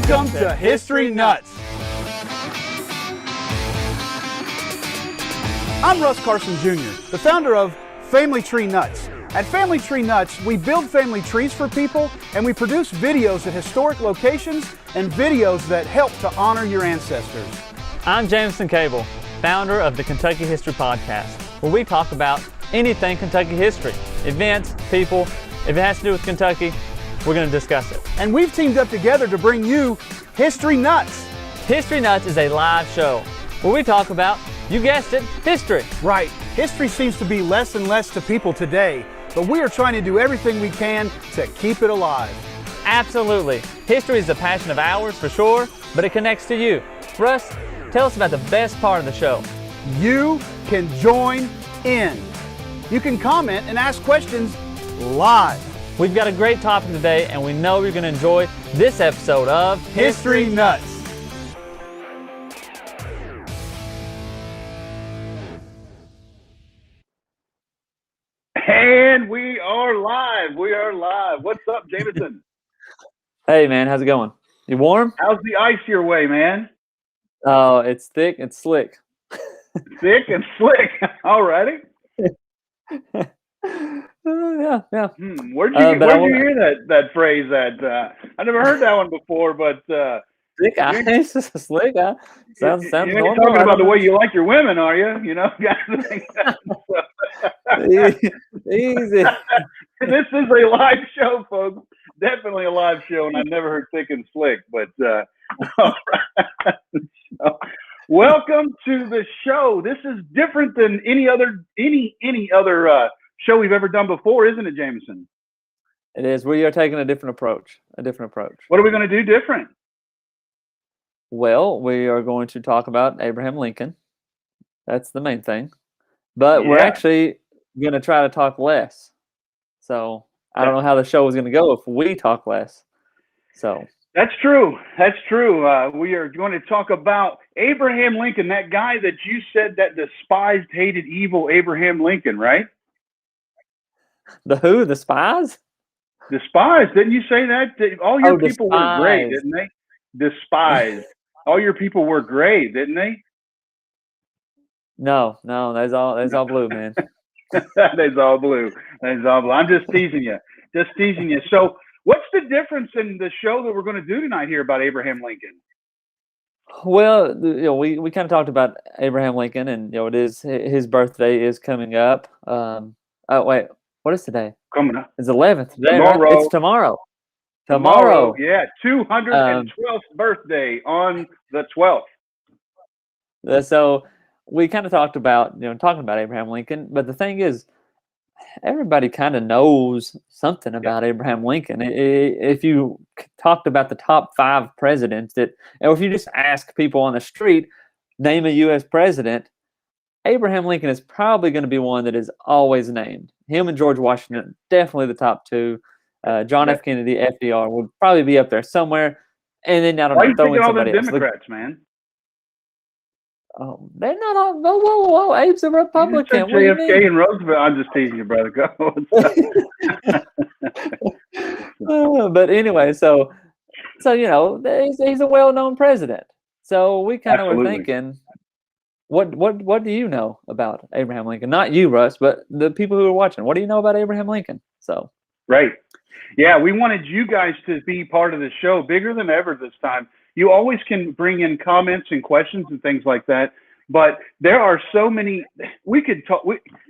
Welcome to History Nuts. I'm Russ Carson Jr., the founder of Family Tree Nuts. At Family Tree Nuts, we build family trees for people, and we produce videos at historic locations and videos that help to honor your ancestors. I'm Jameson, founder of the Kentucky History Podcast, where we talk about anything Kentucky history, events, people. If it has to do with Kentucky, we're going to discuss it. And we've teamed up together to bring you History Nuts. History Nuts is a live show where we talk about, you guessed it, history. Right. History seems to be less and less to people today, but we are trying to do everything we can to keep it alive. Absolutely. History is a passion of ours for sure, but it connects to you. Russ, tell us about the best part of the show. You can join in. You can comment and ask questions live. We've got a great topic today, and we know you're going to enjoy this episode of History Nuts. And we are live. What's up, Jameson? Hey, man. How's it going? You warm? How's the ice your way, man? Oh, it's thick and slick. Thick and slick. All righty. Yeah. Where'd you hear that phrase? I never heard that one before, but thick ice, slick ice. Sounds you're normal. Talking about the way you like your women, are you? You know, Easy. This is a live show, folks. Definitely a live show, and I've never heard thick and slick. But all right. So, welcome to the show. This is different than any other show we've ever done before, isn't it, Jameson? It is. We are taking a different approach. What are we going to do different? Well, we are going to talk about Abraham Lincoln. That's the main thing. But we're actually going to try to talk less. So I don't know how the show is going to go if we talk less. So That's true. We are going to talk about Abraham Lincoln, that guy that you said that despised, hated, evil Abraham Lincoln, right? The who? The spies? Despised. Didn't you say that? All your people were great, despised. didn't they? Despised. All your people were gray, didn't they? No, that's all blue, man. That is all blue. I'm just teasing you. So what's the difference in the show that we're going to do tonight here about Abraham Lincoln? Well, we kind of talked about Abraham Lincoln, and it is his birthday is coming up. Oh wait, what is today? Coming up. It's 11th today. Tomorrow. Right? It's tomorrow. Yeah, 212th birthday on the 12th. So we kind of talked about talking about Abraham Lincoln, but the thing is, everybody kind of knows something about Abraham Lincoln. If you talked about the top 5 presidents or if you just ask people on the street, name a U.S. president, Abraham Lincoln is probably going to be one that is always named. Him and George Washington, definitely the top 2. John F. Kennedy, FDR would probably be up there somewhere. And then I don't know, throw in somebody else. Democrats, man? Oh, they're not all. Whoa! Abe's a Republican. JFK and Roosevelt. I'm just teasing you, brother. Go. But anyway, so he's a well-known president. So we kind of were thinking, what do you know about Abraham Lincoln? Not you, Russ, but the people who are watching. What do you know about Abraham Lincoln? So right. Yeah, we wanted you guys to be part of the show bigger than ever this time. You always can bring in comments and questions and things like that. But there are so many. We could talk.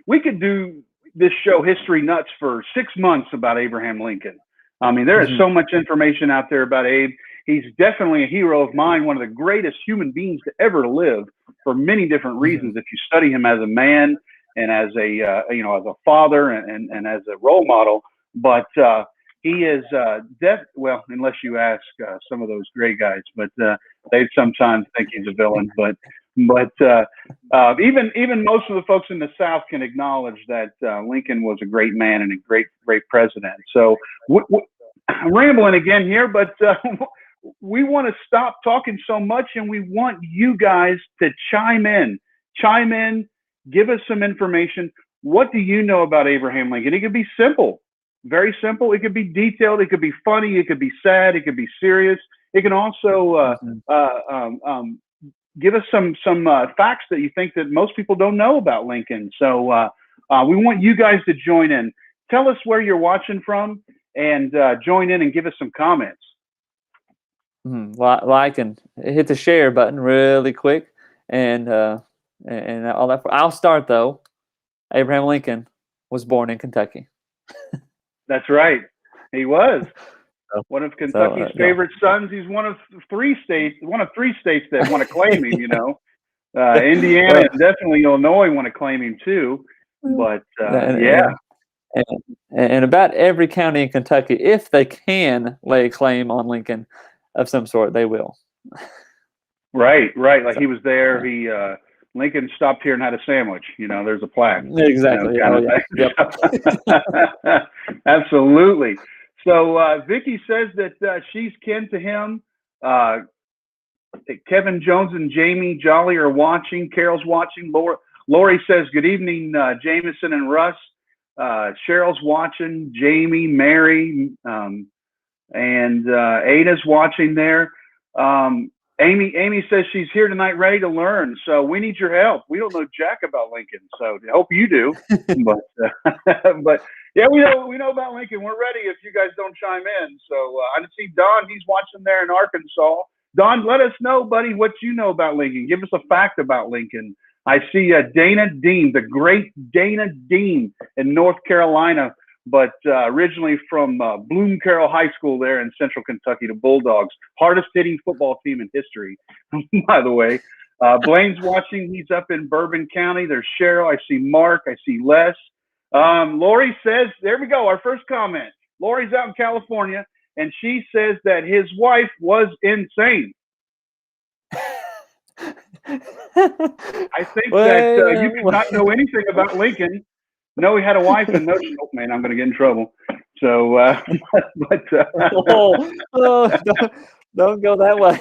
We could do this show, History Nuts, for 6 months about Abraham Lincoln. I mean, there is so much information out there about Abe. He's definitely a hero of mine, one of the greatest human beings to ever live, for many different reasons. If you study him as a man and as a as a father and as a role model, but he is well, unless you ask some of those gray guys, but they sometimes think he's a villain. But even most of the folks in the South can acknowledge that Lincoln was a great man and a great president. So I'm rambling again here, but we want to stop talking so much, and we want you guys to chime in, give us some information. What do you know about Abraham Lincoln? It could be simple, very simple. It could be detailed. It could be funny. It could be sad. It could be serious. It can also give us some facts that you think that most people don't know about Lincoln. So we want you guys to join in. Tell us where you're watching from, and join in and give us some comments. Like and hit the share button really quick, and all that. I'll start though. Abraham Lincoln was born in Kentucky. That's right. He was one of Kentucky's favorite sons. He's one of three states that want to claim him. Indiana and definitely Illinois want to claim him too. But and about every county in Kentucky, if they can lay a claim on Lincoln of some sort, they will. Right. Like he was there. He Lincoln stopped here and had a sandwich. There's a plaque. Exactly. Yep. Absolutely. So Vicky says that she's kin to him. Kevin Jones and Jamie Jolly are watching. Carol's watching. Lori says, good evening, Jameson and Russ. Cheryl's watching. Jamie, Mary, and Ada's watching there. Amy says she's here tonight ready to learn. So we need your help. We don't know jack about Lincoln, so I hope you do. but yeah, we know about Lincoln. We're ready if you guys don't chime in. So I see Don. He's watching there in Arkansas. Don, let us know, buddy, what you know about Lincoln. Give us a fact about Lincoln. I see Dana Dean, the great Dana Dean in North Carolina, but originally from Bloom Carroll High School there in Central Kentucky, the Bulldogs. Hardest hitting football team in history, by the way. Blaine's watching. He's up in Bourbon County. There's Cheryl. I see Mark. I see Les. Lori says, there we go, our first comment. Lori's out in California, and she says that his wife was insane. I think that you cannot know anything about Lincoln. No, he had a wife, and no, man, I'm going to get in trouble. So, don't go that way.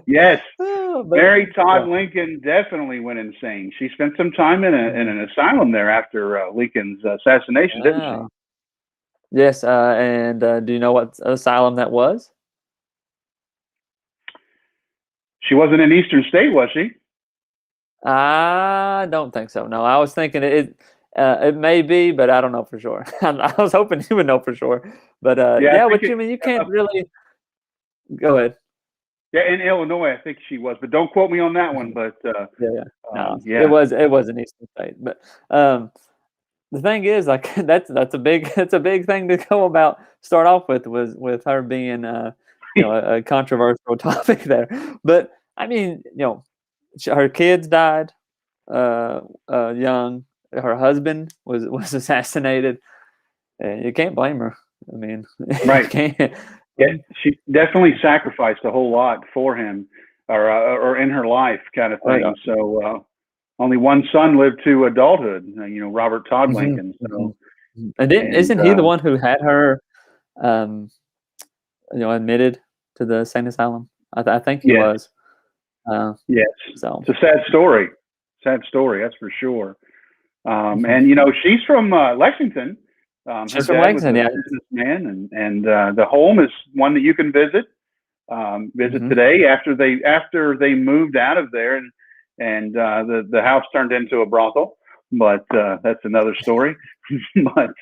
Yes, Mary Todd Lincoln definitely went insane. She spent some time in an asylum there after Lincoln's assassination, didn't she? Yes, and do you know what asylum that was? She wasn't in Eastern State, was she? I don't think so. No, I was thinking it may be, but I don't know for sure. I was hoping you would know for sure. But what you mean? You can't really. Go ahead. Yeah, in Illinois, I think she was, but don't quote me on that one. But it was an Eastern State. But the thing is, like that's a big thing to go about. Start off with her being a controversial topic there. But I mean, her kids died young. Her husband was assassinated. And you can't blame her. I mean, right? You can't. Yeah, she definitely sacrificed a whole lot for him, or in her life, kind of thing. So only one son lived to adulthood. Robert Todd Lincoln. So, and isn't he the one who had her, admitted to the sane asylum? I think he was. Yes. So it's a sad story. Sad story, that's for sure. And she's from Lexington. She's from Lexington, yeah. Businessman, and the home is one that you can visit. Today after they moved out of there, and the house turned into a brothel. But that's another story. But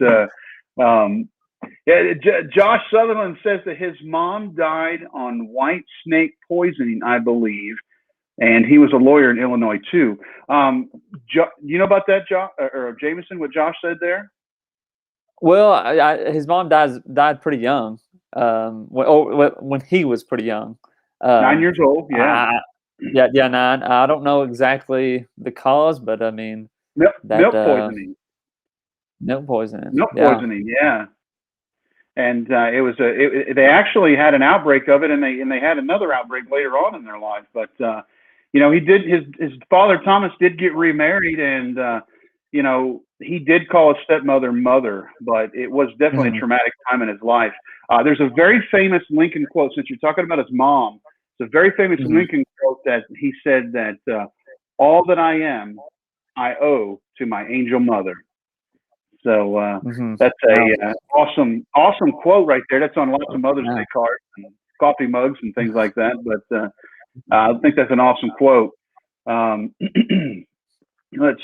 Yeah, Josh Sutherland says that his mom died on white snake poisoning, I believe, and he was a lawyer in Illinois too. You know about that, or Jameson? What Josh said there? Well, his mom died pretty young. When he was pretty young. 9 years old. Yeah. Yeah, 9. I don't know exactly the cause, but I mean milk poisoning. Milk poisoning. Milk poisoning. Yeah. And it was they actually had an outbreak of it, and they had another outbreak later on in their life. But you know, he did his father Thomas did get remarried, and you know, he did call his stepmother mother, but it was definitely a traumatic time in his life. There's a very famous Lincoln quote, since you're talking about his mom. It's a very famous Lincoln quote that he said that all that I am, I owe to my angel mother. So that's a awesome quote right there. That's on lots of Mother's Day cards and coffee mugs and things like that. But I think that's an awesome quote. Let's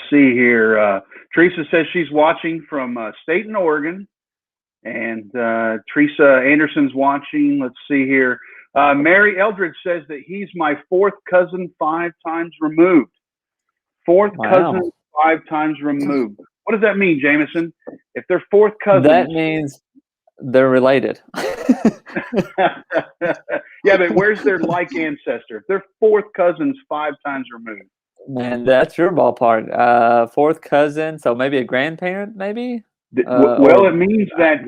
see here. Teresa says she's watching from Staten, Oregon. And Teresa Anderson's watching. Let's see here. Mary Eldridge says that he's my fourth cousin 5 times removed. Fourth cousin 5 times removed. What does that mean, Jameson? If they're fourth cousins, that means they're related. Yeah, but where's their like ancestor? If they're fourth cousins 5 times removed. Man, that's your ballpark. Fourth cousin, so maybe a grandparent, maybe. Well, it means that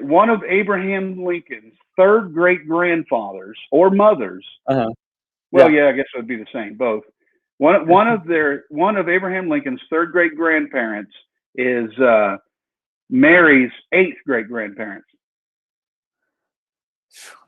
one of Abraham Lincoln's third great grandfathers or mothers. Well, yeah, I guess it would be the same, both. One of Abraham Lincoln's third great grandparents is Mary's 8th great grandparents.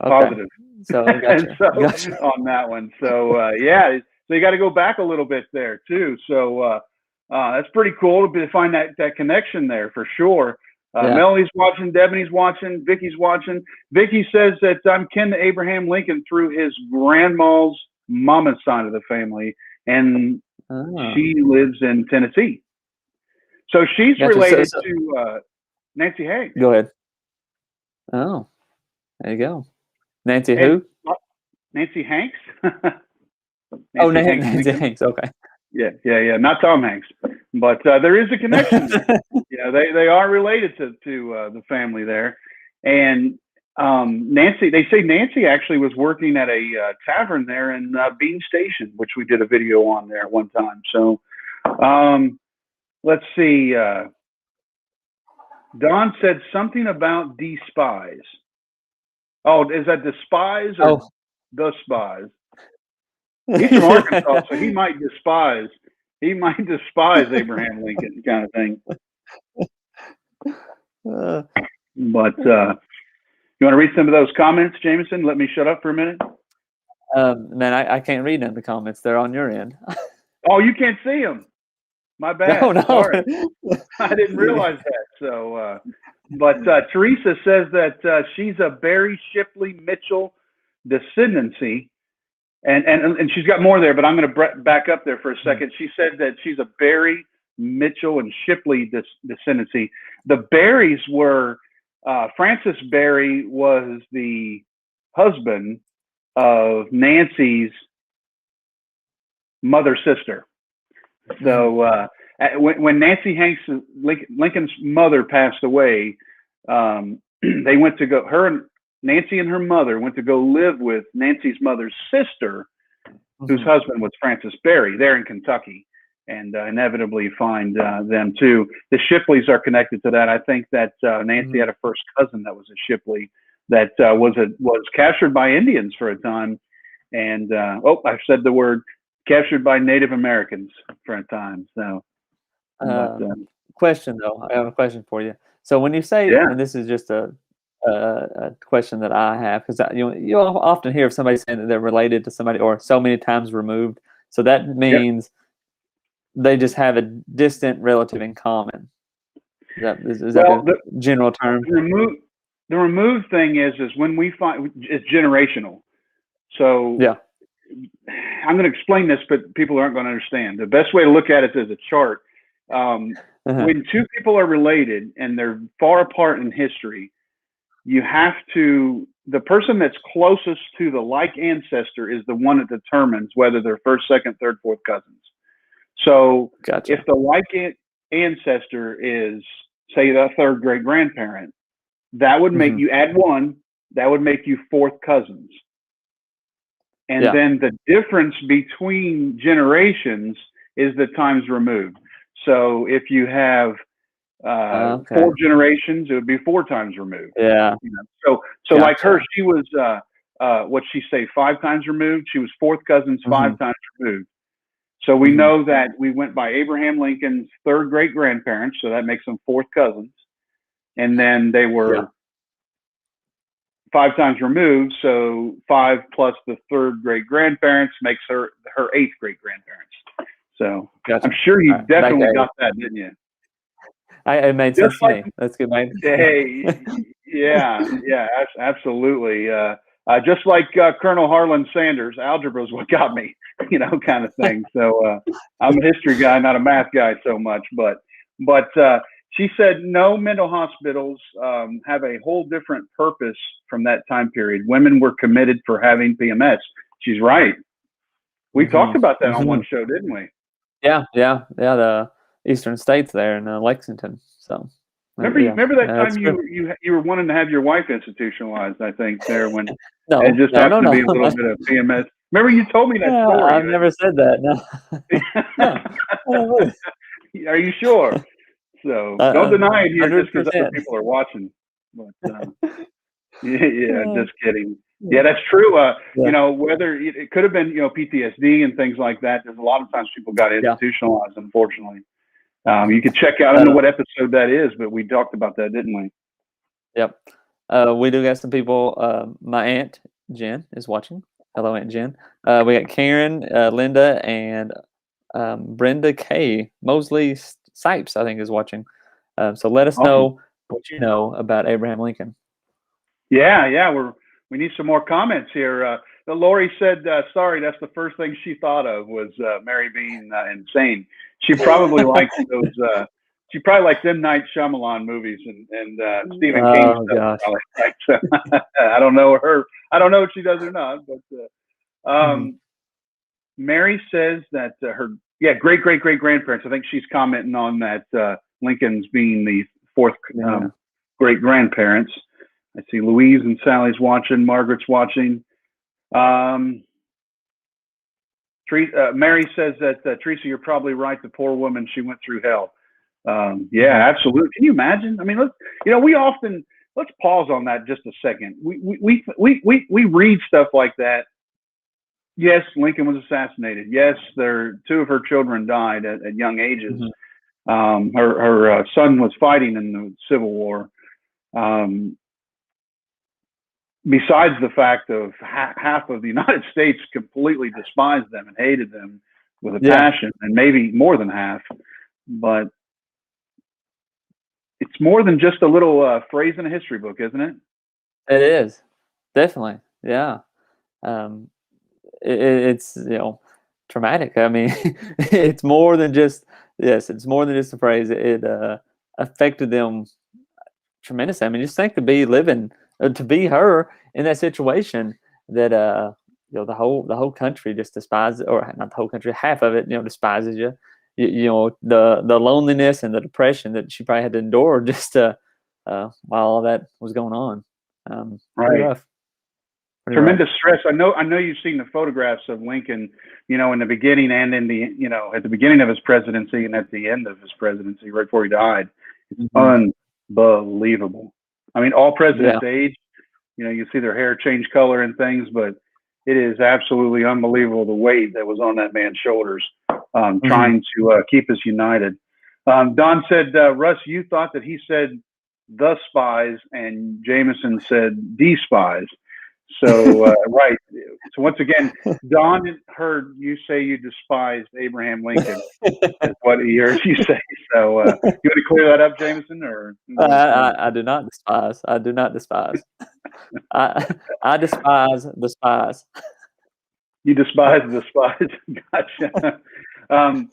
Okay. Positive. So, gotcha. On that one. So yeah, so you got to go back a little bit there too. So that's pretty cool to find that connection there for sure. Melanie's watching, Debona's watching, Vicky's watching. Vicky says that I'm kin to Abraham Lincoln through his grandma's mama's side of the family. And she lives in Tennessee. So she's related to Nancy Hanks. Go ahead. Oh, there you go. Nancy who? Nancy Hanks. Nancy Hanks. Okay. Yeah. Not Tom Hanks, but there is a connection. Yeah, they are related to the family there. And Nancy, they say Nancy actually was working at a tavern there in Bean Station, which we did a video on there at one time. So let's see. Don said something about despise. Oh, is that despise or the spies? He's from Arkansas, so he might despise Abraham Lincoln kind of thing. But you want to read some of those comments, Jameson? Let me shut up for a minute. Man, I can't read in the comments. They're on your end. Oh, you can't see them. My bad. No. Sorry. I didn't realize that. So, but Teresa says that she's a Barry Shipley Mitchell descendancy. And she's got more there, but I'm going to back up there for a second. She said that she's a Barry, Mitchell, and Shipley descendancy. The Barrys were, Francis Barry was the husband of Nancy's mother's sister. So when Nancy Hanks, Lincoln's mother, passed away, they went to go, Nancy and her mother went to go live with Nancy's mother's sister, whose husband was Francis Barry, there in Kentucky, and inevitably find them too. The Shipleys are connected to that. I think that Nancy had a first cousin that was a Shipley that was captured by Indians for a time, and I've said the word, captured by Native Americans for a time. So, question though, I have a question for you. So when you say, and this is just a question that I have, because you often hear of somebody saying that they're related to somebody or so many times removed. So that means they just have a distant relative in common. Is that the general term? The removed thing is when we find it's generational. So I'm going to explain this, but people aren't going to understand. The best way to look at it is a chart. when two people are related and they're far apart in history, you have to, the person that's closest to the like ancestor is the one that determines whether they're first, second, third, fourth cousins. So Gotcha. if the like ancestor is, say, the third great grandparent, that would make you add one, that would make you fourth cousins. And then the difference between generations is the times removed. So if you have 4 generations, it would be 4 times removed. Yeah. You know? So like her, she was what she say 5 times removed. She was fourth cousins 5 times removed. So we know that we went by Abraham Lincoln's third great grandparents, so that makes them fourth cousins, and then they were 5 times removed. So 5 plus the third great grandparents makes her 8th great grandparents. So I'm sure you definitely got that, didn't you? It made sense to me. That's good, man. Hey, yeah, absolutely. Just like Colonel Harlan Sanders, algebra is what got me, kind of thing. So I'm a history guy, not a math guy so much. But she said no mental hospitals have a whole different purpose from that time period. Women were committed for having PMS. She's right. We talked about that on one show, didn't we? Yeah. The Eastern States there in Lexington. So remember that time you were wanting to have your wife institutionalized? I think there when it just happened to be a little bit of PMS. Remember you told me that story? I've never said that. No. Are you sure? So don't deny it here, just because other people are watching. But just kidding. Yeah, that's true. Whether it could have been PTSD and things like that. There's a lot of times people got institutionalized, unfortunately. You can check out, I don't know what episode that is, but we talked about that, didn't we? Yep. We do got some people. My Aunt Jen is watching. Hello, Aunt Jen. We got Karen, Linda, and Brenda K. Mosley Sipes, I think, is watching. So let us know what you know about Abraham Lincoln. Yeah, we need some more comments here. Lori said, sorry, that's the first thing she thought of was Mary being insane. She probably likes those. She probably likes M. Night Shyamalan movies and Stephen King stuff. I don't know her. I don't know if she does or not. But Mary says that her great grandparents. I think she's commenting on that Lincoln's being the 4th great grandparents. I see Louise and Sally's watching. Margaret's watching. Mary says that Teresa, you're probably right. The poor woman, she went through hell. Absolutely. Can you imagine? I mean, let's pause on that just a second. We read stuff like that. Yes, Lincoln was assassinated. Yes, 2 of her children died at young ages. Her son was fighting in the Civil War. Besides the fact of half of the United States completely despised them and hated them with a passion, and maybe more than half, but it's more than just a little phrase in a history book, isn't it? It is, definitely, yeah. It's traumatic. I mean, it's more than just it's more than just a phrase. It affected them tremendously. I mean, just think to be her in that situation that the whole country just despises, or not the whole country, half of it despises you. The loneliness and the depression that she probably had to endure just while all that was going on. Pretty rough. Tremendous stress. I know you've seen the photographs of Lincoln, in the beginning and in the at the beginning of his presidency and at the end of his presidency, right before he died. It's unbelievable. I mean, all presidents age. You see their hair change color and things, but it is absolutely unbelievable the weight that was on that man's shoulders, trying to keep us united. Don said, Russ, you thought that he said the spies and Jameson said the spies. So, right. So once again, Don heard you say you despised Abraham Lincoln. That's what he heard you say. So you want to clear that up, Jameson? Or I do not despise. I do not despise. I despise the spies. You despise the spies. Gotcha.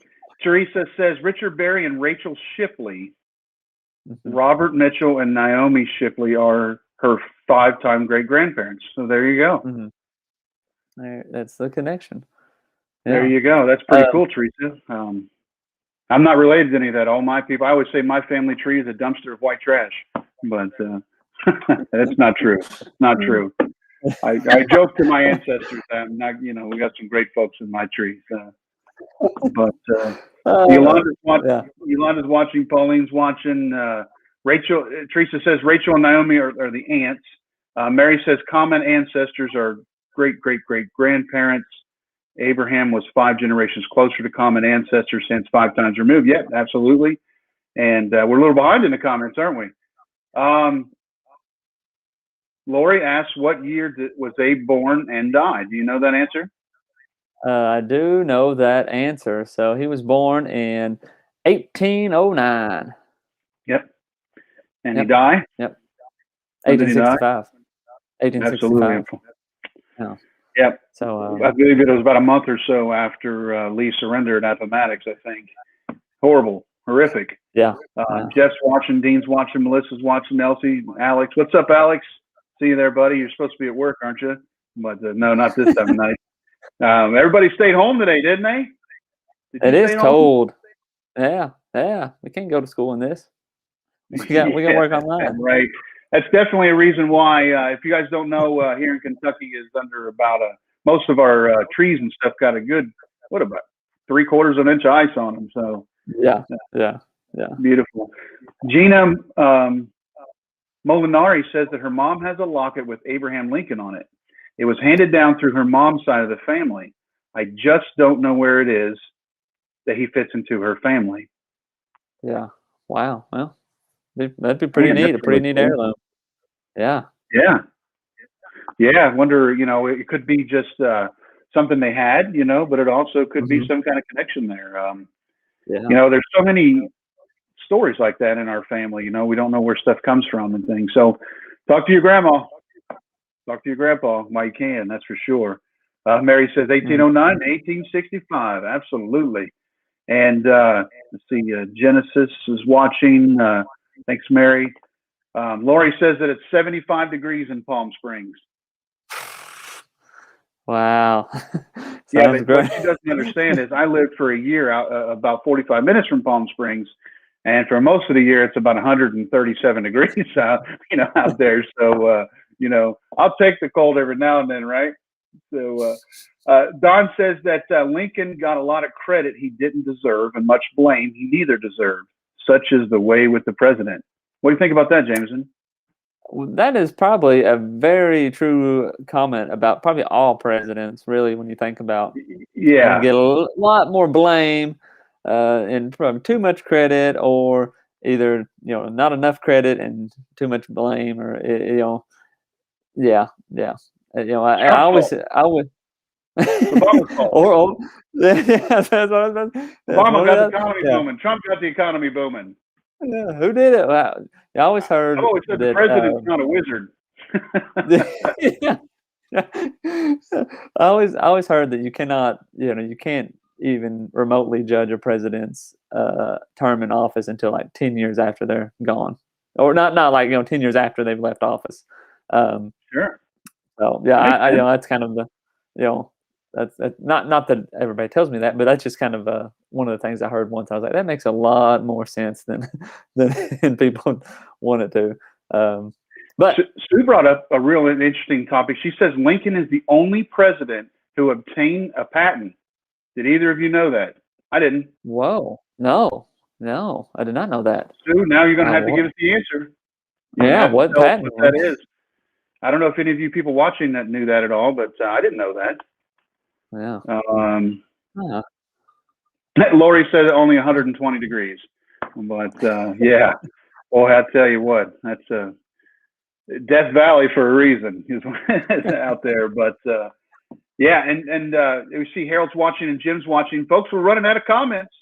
Teresa says Richard Berry and Rachel Shipley, Mhm. Robert Mitchell and Naomi Shipley are her 5-time great-grandparents. So there you go. Mhm. That's the connection. There Yeah. you go. That's pretty cool, Teresa. I'm not related to any of that. All my people, I always say my family tree is a dumpster of white trash, but that's not true. Not true. I joke to my ancestors that I'm not, we got some great folks in my tree. But Yolanda's watching, Pauline's watching. Rachel, Teresa says Rachel and Naomi are the aunts. Mary says common ancestors are great-great-great-grandparents. Abraham was 5 generations closer to common ancestors since 5 times removed. Yeah, absolutely. And we're a little behind in the comments, aren't we? Lori asks, what year was Abe born and died? Do you know that answer? I do know that answer. So he was born in 1809. Yep. And Yep. he died? Yep. When did he die? 1865. 1865. Absolutely. Yeah. Yep. So I believe it was about a month or so after Lee surrendered at Appomattox, I think. Horrible. Horrific. yeah. Jeff's watching, Dean's watching, Melissa's watching, Elsie, Alex. What's up, Alex? See you there, buddy. You're supposed to be at work, aren't you? But no, not this time of night. Everybody stayed home today, didn't they? It is cold. Yeah. We can't go to school in this. We got to work online. Right. That's definitely a reason why. If you guys don't know, here in Kentucky is under about most of our trees and stuff got a good, about 3/4 of an inch of ice on them. So Yeah. Beautiful. Gina Molinari says that her mom has a locket with Abraham Lincoln on it. It was handed down through her mom's side of the family. I just don't know where it is that he fits into her family. Yeah. Wow. Well, that'd be pretty neat. A pretty neat heirloom. Yeah. Yeah. I wonder, it could be just something they had, but it also could be some kind of connection there. There's so many stories like that in our family. We don't know where stuff comes from and things. So talk to your grandma. Talk to your grandpa while you can, that's for sure. Mary says 1809 to 1865. Absolutely. And let's see, Genesis is watching. Thanks, Mary. Lori says that it's 75 degrees in Palm Springs. Wow. Yeah, but what she doesn't understand is I lived for a year out about 45 minutes from Palm Springs, and for most of the year it's about 137 degrees out there. So I'll take the cold every now and then, right? So Don says that Lincoln got a lot of credit he didn't deserve and much blame he neither deserved. Such is the way with the president. What do you think about that, Jameson? That is probably a very true comment about probably all presidents, really, when you think about Yeah, get a lot more blame and from too much credit, or either not enough credit and too much blame, or I always or that's what I was Obama got the economy booming. Trump got the economy booming. Yeah, who did it? Wow. I always heard. I've always said the president's not a wizard. I always heard that you cannot, you can't even remotely judge a president's term in office until like 10 years after they're gone, or not like 10 years after they've left office. Sure. So yeah, I that's kind of the that's not that everybody tells me that, but that's just kind of one of the things I heard once. I was like, that makes a lot more sense than people want it to. But Sue brought up a real interesting topic. She says Lincoln is the only president who obtained a patent. Did either of you know that? I didn't. Whoa, no, I did not know that. Sue, now you're going to have to give us the answer. Yeah, what patent? What that is. I don't know if any of you people watching that knew that at all, but I didn't know that. Yeah. Lori said only 120 degrees, but yeah. Well, I tell you what, that's Death Valley for a reason is out there. But yeah, and we see Harold's watching and Jim's watching. Folks, we're running out of comments.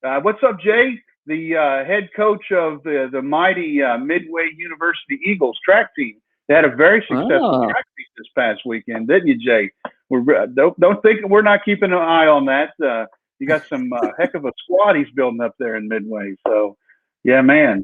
What's up, Jay? The head coach of the mighty Midway University Eagles track team. They had a very successful track meet this past weekend, didn't you, Jay? Don't think we're not keeping an eye on that. You got some heck of a squad he's building up there in Midway. So, yeah, man.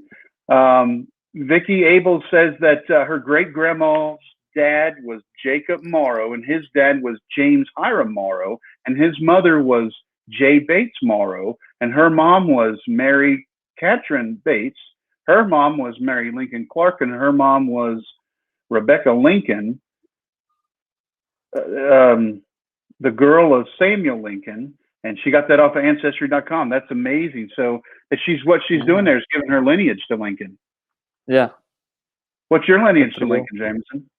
Vicki Abel says that her great grandma's dad was Jacob Morrow, and his dad was James Hiram Morrow, and his mother was J. Bates Morrow, and her mom was Mary Catherine Bates. Her mom was Mary Lincoln Clark, and her mom was Rebecca Lincoln, the girl of Samuel Lincoln, and she got that off of Ancestry.com. That's amazing. So what she's doing there is giving her lineage to Lincoln. Yeah. What's your lineage to Lincoln, Jameson?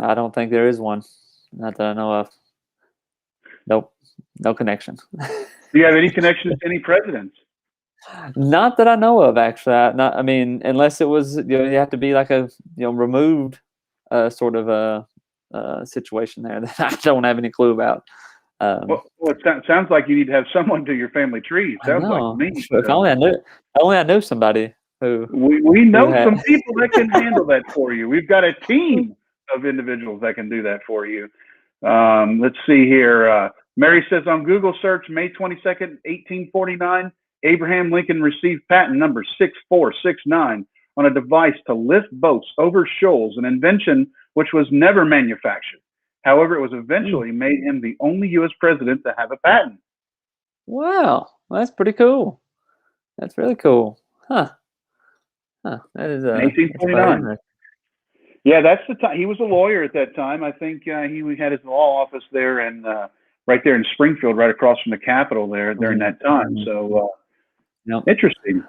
I don't think there is one. Not that I know of. Nope. No connection. Do you have any connections to any presidents? Not that I know of, actually. I mean, unless it was, you have to be like a, removed sort of a situation there that I don't have any clue about. Well, it sounds like you need to have someone to your family tree. It sounds like to me. If only I knew somebody who. We know some people that can handle that for you. We've got a team of individuals that can do that for you. Let's see here. Mary says on Google search, May 22nd, 1849, Abraham Lincoln received patent number 6469 on a device to lift boats over shoals, an invention which was never manufactured. However, it was eventually made him the only U.S. president to have a patent. Wow, that's pretty cool. That's really cool. Huh. That is 1849. Yeah, that's the time. He was a lawyer at that time. I think he had his law office there and right there in Springfield, right across from the Capitol there during that time. So interesting.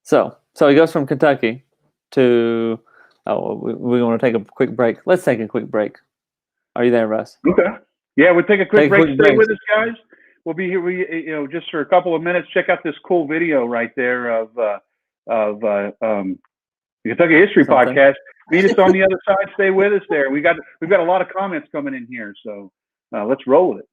So he goes from Kentucky to. Oh, we're going to take a quick break. Let's take a quick break. Are you there, Russ? Okay. Yeah, we'll take a quick break. Stay with us, guys. We'll be here. Just for a couple of minutes. Check out this cool video right there of the Kentucky History Podcast. Meet us on the other side. Stay with us there. We've got a lot of comments coming in here, so let's roll with it.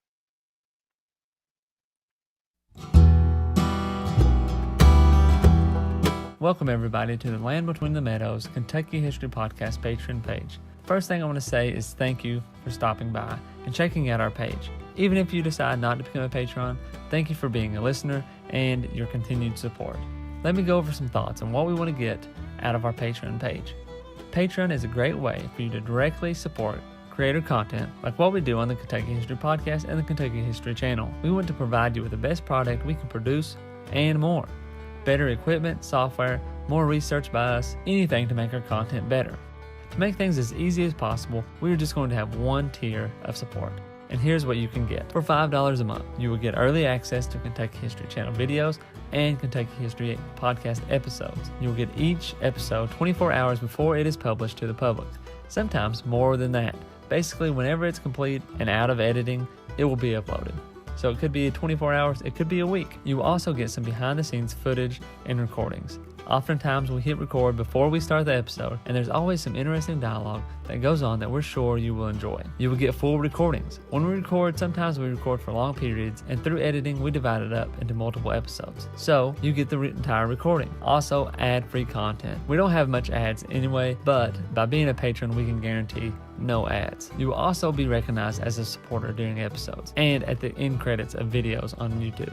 Welcome, everybody, to the Land Between the Meadows Kentucky History Podcast Patreon page. First thing I want to say is thank you for stopping by and checking out our page. Even if you decide not to become a patron, thank you for being a listener and your continued support. Let me go over some thoughts on what we want to get out of our Patreon page. Patreon is a great way for you to directly support creator content like what we do on the Kentucky History Podcast and the Kentucky History Channel. We want to provide you with the best product we can produce and more. Better equipment, software, more research by us, anything to make our content better. To make things as easy as possible, we're just going to have one tier of support. And here's what you can get. For $5 a month, you will get early access to Kentucky History Channel videos and Kentucky History Podcast episodes. You will get each episode 24 hours before it is published to the public, sometimes more than that. Basically, whenever it's complete and out of editing, it will be uploaded. So it could be 24 hours, it could be a week. You will also get some behind the scenes footage and recordings. Oftentimes we hit record before we start the episode, and there's always some interesting dialogue that goes on that we're sure you will enjoy. You will get full recordings. When we record, sometimes we record for long periods, and through editing we divide it up into multiple episodes. So you get the entire recording. Also ad-free content. We don't have much ads anyway, but by being a patron we can guarantee no ads. You will also be recognized as a supporter during episodes and at the end credits of videos on YouTube.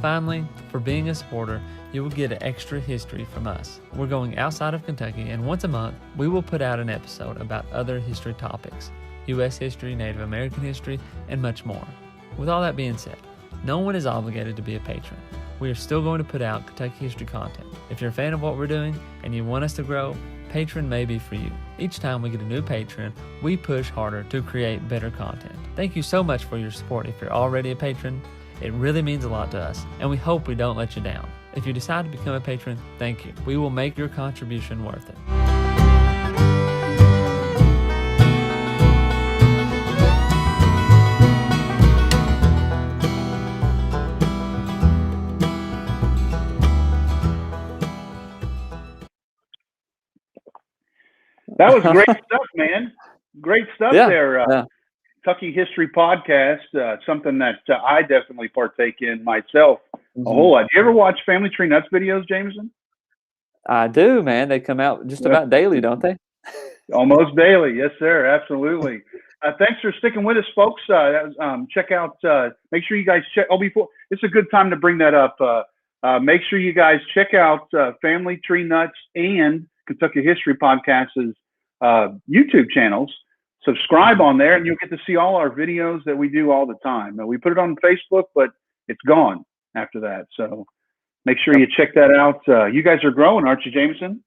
Finally, for being a supporter, you will get an extra history from us. We're going outside of Kentucky, and once a month, we will put out an episode about other history topics, U.S. history, Native American history, and much more. With all that being said, no one is obligated to be a patron. We are still going to put out Kentucky history content. If you're a fan of what we're doing and you want us to grow, Patreon may be for you. Each time we get a new patron, we push harder to create better content. Thank you so much for your support if you're already a patron. It really means a lot to us, and we hope we don't let you down. If you decide to become a patron, thank you. We will make your contribution worth it. That was great stuff, man. Great stuff there. Kentucky History Podcast, something that I definitely partake in myself a whole lot. Do you ever watch Family Tree Nuts videos, Jameson? I do, man. They come out just about daily, don't they? Almost daily. Yes, sir. Absolutely. Thanks for sticking with us, folks. Check out. Make sure you guys check. Oh, before it's a good time to bring that up. Make sure you guys check out Family Tree Nuts and Kentucky History Podcast's YouTube channels. Subscribe on there, and you'll get to see all our videos that we do all the time. Now, we put it on Facebook, but it's gone after that. So make sure you check that out. You guys are growing, aren't you, Jameson?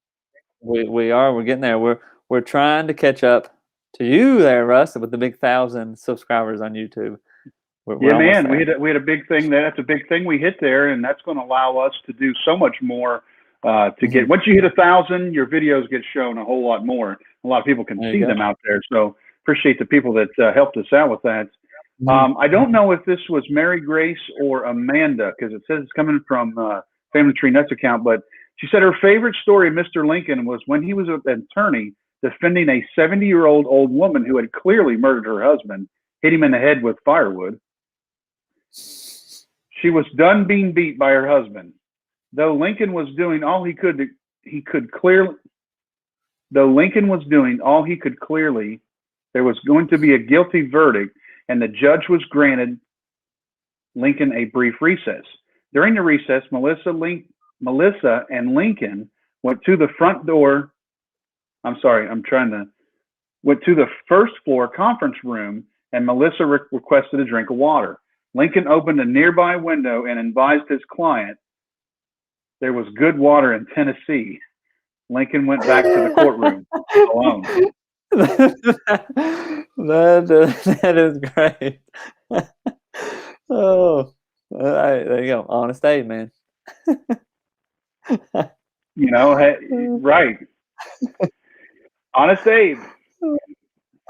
We are. We're getting there. We're trying to catch up to you there, Russ, with the big 1,000 subscribers on YouTube. Yeah, man, we had a big thing there. That's a big thing we hit there, and that's going to allow us to do so much more. To get once you hit 1,000, your videos get shown a whole lot more. A lot of people can see them out there. So appreciate the people that helped us out with that. I don't know if this was Mary Grace or Amanda, because it says it's coming from Family Tree Nuts account, but she said her favorite story of Mr. Lincoln was when he was an attorney defending a 70-year-old old woman who had clearly murdered her husband, hit him in the head with firewood. She was done being beat by her husband. Though Lincoln was doing all he could clearly, there was going to be a guilty verdict, and the judge was granted Lincoln a brief recess. During the recess, Melissa and Lincoln went to the front door. Went to the first floor conference room, and Melissa requested a drink of water. Lincoln opened a nearby window and advised his client there was good water in Tennessee. Lincoln went back to the courtroom alone. That is great. Oh, there you go. Honest Abe, man. You know, right. Honest Abe.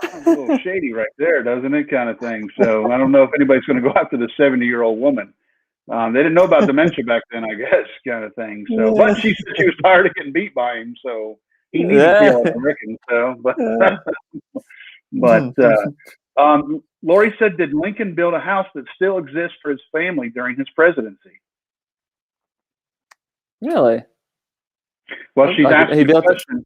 A little shady right there, doesn't it? Kind of thing. So I don't know if anybody's going to go after the 70-year-old woman. They didn't know about dementia back then, I guess, kind of thing. So, but she said she was tired of getting beat by him, so he needed to feel like a reckon. So, Lori said, did Lincoln build a house that still exists for his family during his presidency? Really? Well, she's asking the question.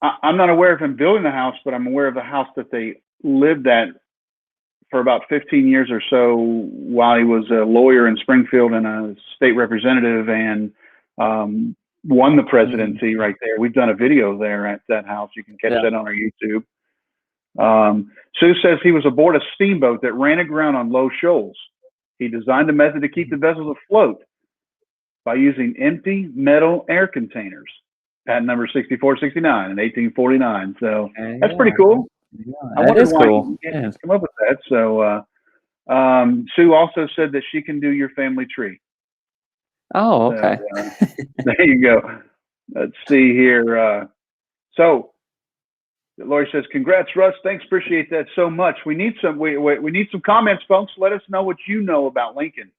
I'm not aware of him building the house, but I'm aware of the house that they lived at for about 15 years or so while he was a lawyer in Springfield and a state representative, and won the presidency right there. We've done a video there at that house. You can catch that on our YouTube. Sue says he was aboard a steamboat that ran aground on low shoals. He designed a method to keep the vessels afloat by using empty metal air containers. Patent number 6469 in 1849. So that's pretty cool. Yeah, I wonder why cool. he didn't come up with that. So Sue also said that she can do your family tree. Oh, okay. So, there you go. Let's see here. So Lori says, "Congrats, Russ. Thanks, appreciate that so much. We need some. We need some comments, folks. Let us know what you know about Lincoln.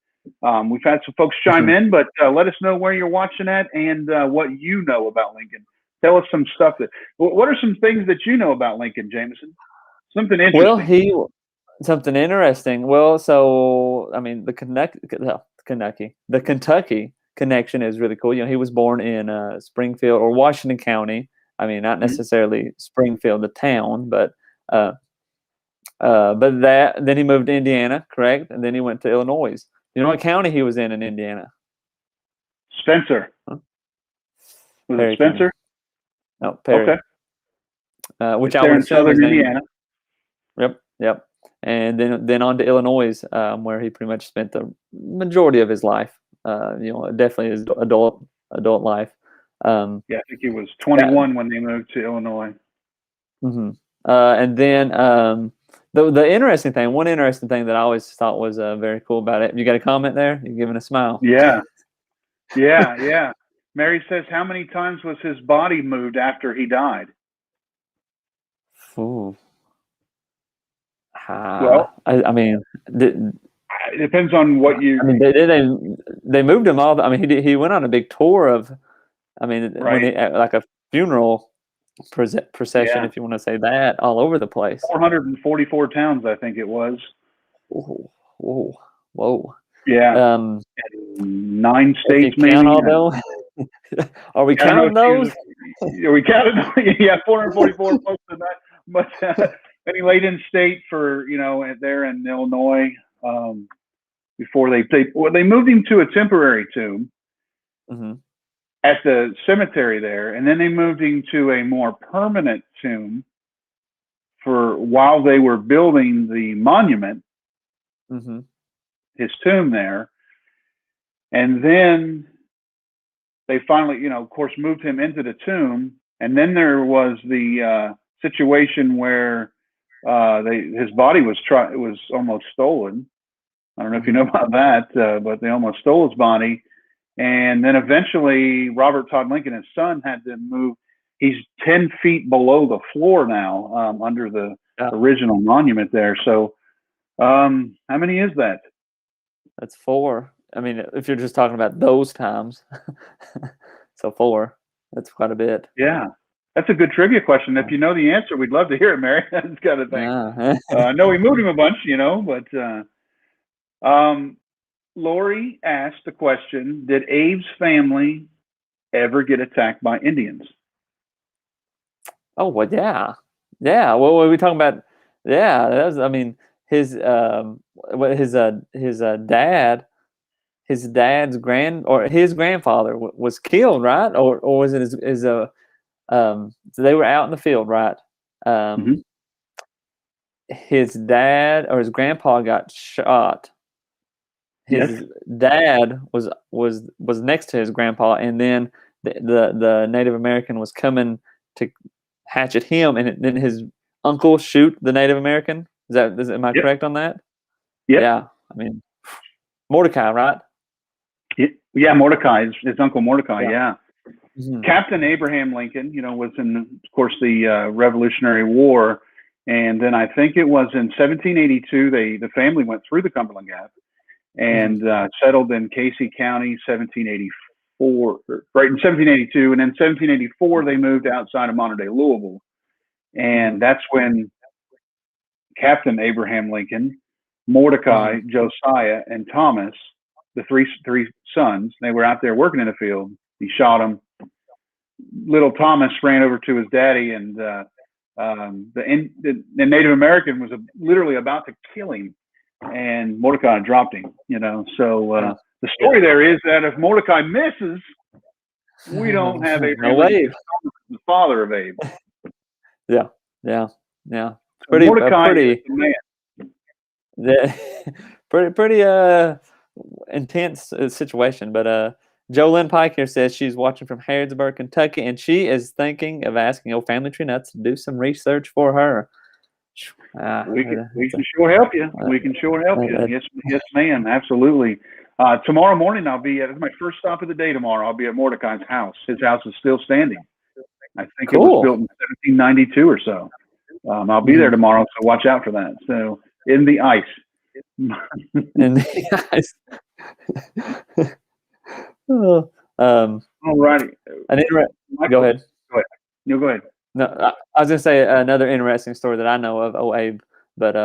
We've had some folks chime in, but let us know where you're watching at and what you know about Lincoln. Tell us some stuff what are some things that you know about Lincoln, Jameson? Something interesting. Well, something interesting. Well, so I mean, the Kentucky connection is really cool. You know, he was born in Springfield or Washington County. I mean, not necessarily Springfield, the town, but then he moved to Indiana, correct? And then he went to Illinois. You know what county he was in Indiana? Spencer. Huh? Was it Spencer? No, Perry. Okay. Which it's I would in southern Indiana. Yep. And then on to Illinois, where he pretty much spent the majority of his life. Definitely his adult life. I think he was 21 when they moved to Illinois. Mm-hmm. And then one interesting thing that I always thought was very cool about it. You got a comment there? You're giving a smile. Yeah. Mary says, how many times was his body moved after he died? Ooh. Well, I mean, it depends on what you. I mean, they moved him all. I mean, he went on a big tour of. I mean, like a funeral procession, if you want to say that, all over the place. 444 towns, I think it was. Whoa. Yeah. 9 states, maybe. Are we counting those? Are we counting? Yeah, 444 close to that. But And he laid in state for, there in Illinois, before they moved him to a temporary tomb at the cemetery there, and then they moved him to a more permanent tomb for while they were building the monument, his tomb there. And then they finally, of course, moved him into the tomb. And then there was the situation where his body was almost stolen. I don't know if you know about that, but they almost stole his body. And then eventually Robert Todd Lincoln, his son, had to move. He's 10 feet below the floor now, under the original monument there. So how many is that? That's 4. I mean, if you're just talking about those times. So 4. That's quite a bit. Yeah. That's a good trivia question. If you know the answer, we'd love to hear it, Mary. That's kind of thing. I know we moved him a bunch, but Lori asked the question, did Abe's family ever get attacked by Indians? Oh, well, yeah. Yeah. What were we talking about? Yeah. That was, I mean, his dad's grandfather was killed, right? Or was it so they were out in the field, right? His dad or his grandpa got shot. His dad was next to his grandpa, and then the Native American was coming to hatchet him, and then his uncle shoot the Native American. Am I correct on that? Yeah. I mean, Mordecai, right? Yeah, Mordecai, his uncle Mordecai. Yeah. Captain Abraham Lincoln, was in, of course, the Revolutionary War, and then I think it was in 1782 the family went through the Cumberland Gap and settled in Casey County, 1784, right in 1782, and then 1784 they moved outside of modern day Louisville, and that's when Captain Abraham Lincoln, Mordecai, Josiah, and Thomas, the three sons, they were out there working in the field. He shot them. Little Thomas ran over to his daddy, and the Native American was literally about to kill him, and Mordecai dropped him. So the story there is that if Mordecai misses, we don't have Abraham Lincoln, the father of Abe. Yeah. Pretty intense situation. But JoLynn Pike here says she's watching from Harrodsburg, Kentucky, and she is thinking of asking old Family Tree Nuts to do some research for her. We can sure help you. Yes, ma'am. Absolutely. Tomorrow morning I'll be at my first stop of the day. Tomorrow I'll be at Mordecai's house. His house is still standing. I think it was built in 1792 or so. I'll be there tomorrow, so watch out for that. So in the ice. In the ice. All righty. Go ahead. No, go ahead. No, I was going to say another interesting story that I know of, Abe, but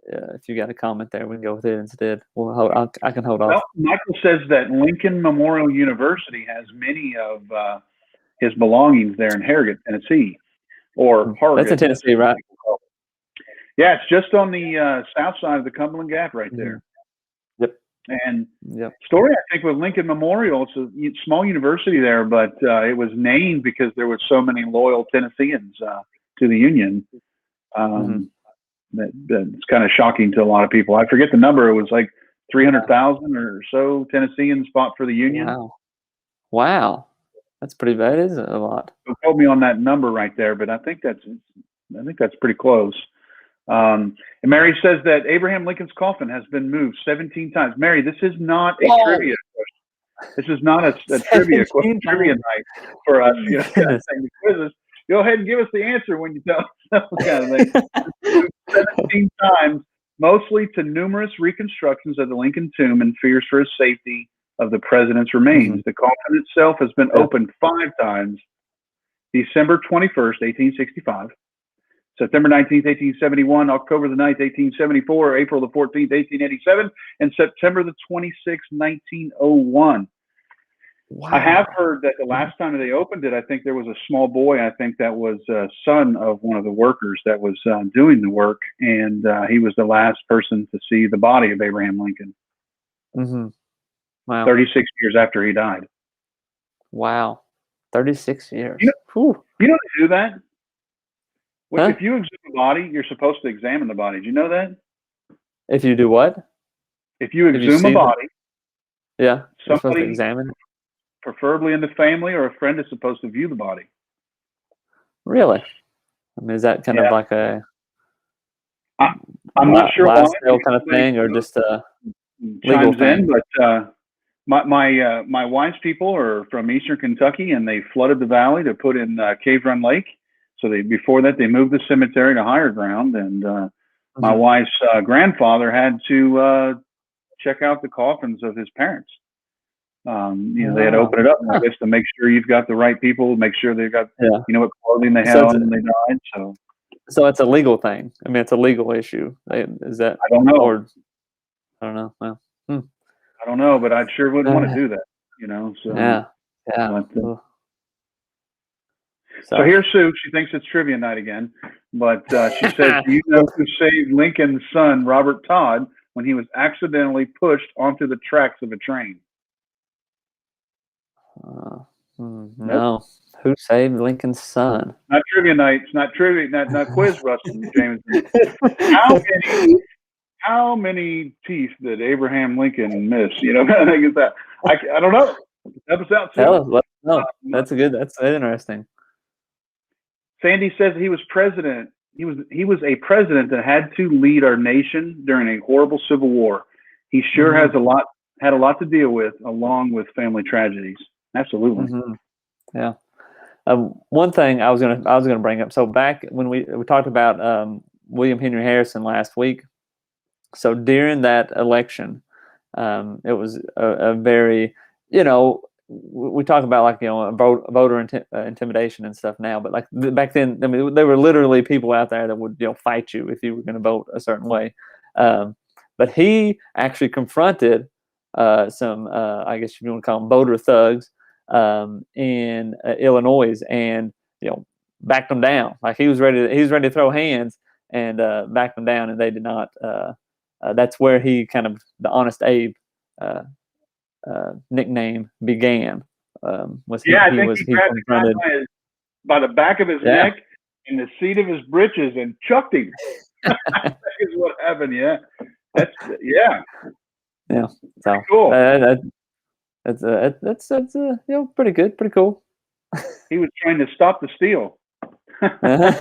if you got a comment there, we can go with it instead. I can hold off. Well, Michael says that Lincoln Memorial University has many of his belongings there in Harrogate, Tennessee, or Harrogate. That's in Tennessee, right? Yeah, it's just on the south side of the Cumberland Gap right there. Yep. And story, I think, with Lincoln Memorial, it's a small university there, but it was named because there were so many loyal Tennesseans to the Union. That's kind of shocking to a lot of people. I forget the number. It was like 300,000 or so Tennesseans fought for the Union. Wow. That's pretty bad. It is a lot. Don't quote me on that number right there, but I think that's pretty close. And Mary says that Abraham Lincoln's coffin has been moved 17 times. Mary, this is not a trivia question. This is not a trivia night for us. Go ahead and give us the answer when you tell us kind of thing. 17 times, mostly to numerous reconstructions of the Lincoln tomb and fears for his safety of the president's remains. The coffin itself has been opened 5 times: December 21st, 1865. September 19th, 1871, October the 9th, 1874, April the 14th, 1887, and September the 26th, 1901. Wow. I have heard that the last time they opened it, I think there was a small boy. I think that was a son of one of the workers that was doing the work, and he was the last person to see the body of Abraham Lincoln. Mm-hmm. Wow. 36 years after he died. Wow. 36 years. You Whew. You know they do that? Huh? If you exhume a body, you're supposed to examine the body. Do you know that? If you do what? If you If you exhume a see body, yeah, you're supposed to somebody, examine it. preferably in the family or a friend, is supposed to view the body. Really? I mean, is that kind of like a I'm not sure why. last sale kind of thing, or just a legal Chimes thing? in, but my wife's people are from Eastern Kentucky, and they flooded the valley to put in Cave Run Lake. So before that they moved the cemetery to higher ground, and my Mhm. wife's grandfather had to check out the coffins of his parents. They had to open it up, I guess, to make sure you've got the right people, make sure they've got what clothing they had on when they died. So it's a legal thing. I mean, it's a legal issue. Is that? I don't know. Or I don't know. Well, I don't know, but I sure wouldn't want to do that. So yeah. But, so here's Sue. She thinks it's trivia night again, but she says, "Do you know who saved Lincoln's son, Robert Todd, when he was accidentally pushed onto the tracks of a train?" No. Who saved Lincoln's son? Not trivia night. It's not trivia. Not quiz, Russell Jameson. How many teeth did Abraham Lincoln miss? I think it's that. I don't know. Help us out, Sue. No, that's interesting. Sandy says he was president. He was a president that had to lead our nation during a horrible civil war. He sure had a lot to deal with, along with family tragedies. Absolutely. Mm-hmm. Yeah. One thing I was gonna bring up. So back when we talked about William Henry Harrison last week. So during that election, it was a very, we talk about like, voter intimidation and stuff now, but like back then, I mean, there were literally people out there that would, fight you if you were going to vote a certain way. But he actually confronted some, I guess you want to call them voter thugs in Illinois, and backed them down. Like he was ready to throw hands and backed them down, and they did not. That's where he kind of the Honest Abe nickname began. I think he grabbed the guy by the back of his neck and the seat of his britches and chucked him. That is what happened. Yeah, that's So cool. That's pretty good, pretty cool. He was trying to stop the steal. Yeah.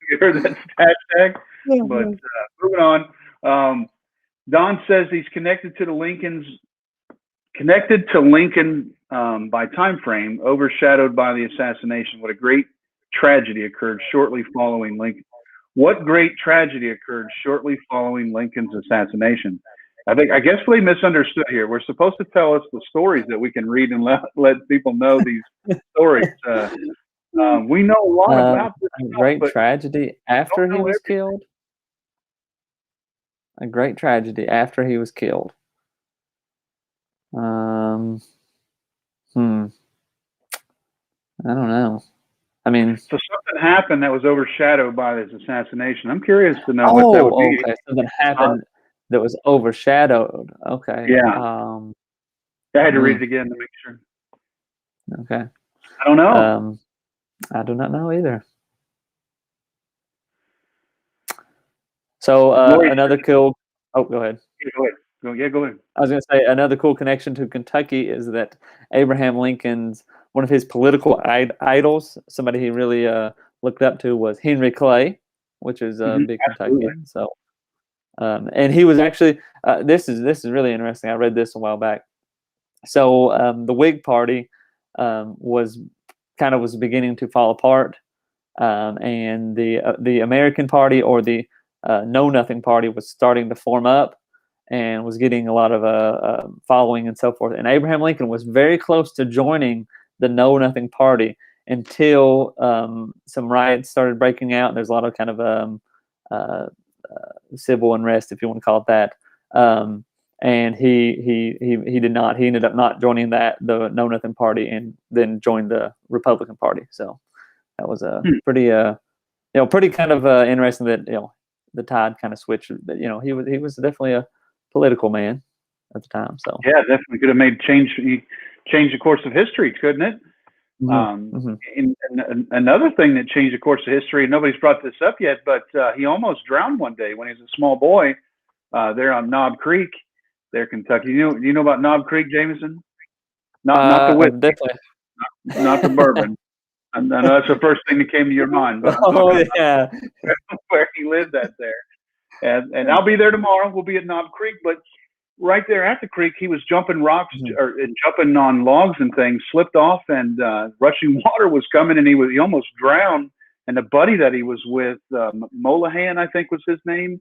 You heard that hashtag? Yeah. But moving on. Don says he's connected to Lincoln by time frame, overshadowed by the assassination. What a great tragedy occurred shortly following Lincoln. What great tragedy occurred shortly following Lincoln's assassination? I guess we misunderstood here. We're supposed to tell us the stories that we can read and let people know these stories. We know a lot about this. A great tragedy after he was killed. A great tragedy after he was killed. I don't know. I mean, so something happened that was overshadowed by this assassination. I'm curious to know what that would be. Okay, something happened that was overshadowed. Okay. Yeah. I had to read it again to make sure. Okay. I don't know. I do not know either. So another cool. Oh, go ahead. Go ahead. I was going to say another cool connection to Kentucky is that Abraham Lincoln's one of his political idols, somebody he really looked up to, was Henry Clay, which is a big Kentuckian. So, and he was actually this is really interesting. I read this a while back. So the Whig Party was beginning to fall apart, and the American Party, or the Know Nothing Party, was starting to form up and was getting a lot of following and so forth. And Abraham Lincoln was very close to joining the Know Nothing Party until some riots started breaking out. There's a lot of kind of civil unrest, if you want to call it that. and he did not. He ended up not joining the Know Nothing Party, and then joined the Republican Party. So that was a pretty pretty kind of interesting that the tide kind of switched. But he was definitely a political man at the time. So yeah, definitely could have changed the course of history, couldn't it? And another thing that changed the course of history, and nobody's brought this up yet, but he almost drowned one day when he was a small boy there on Knob Creek, there, Kentucky. You know about Knob Creek, Jameson? Not the whiskey, definitely. not the bourbon. I know that's the first thing that came to your mind, but yeah, where he lived out there. And I'll be there tomorrow. We'll be at Knob Creek, but right there at the creek, he was jumping rocks or jumping on logs and things, slipped off, and rushing water was coming, and he almost drowned. And the buddy that he was with, Molahan, I think was his name.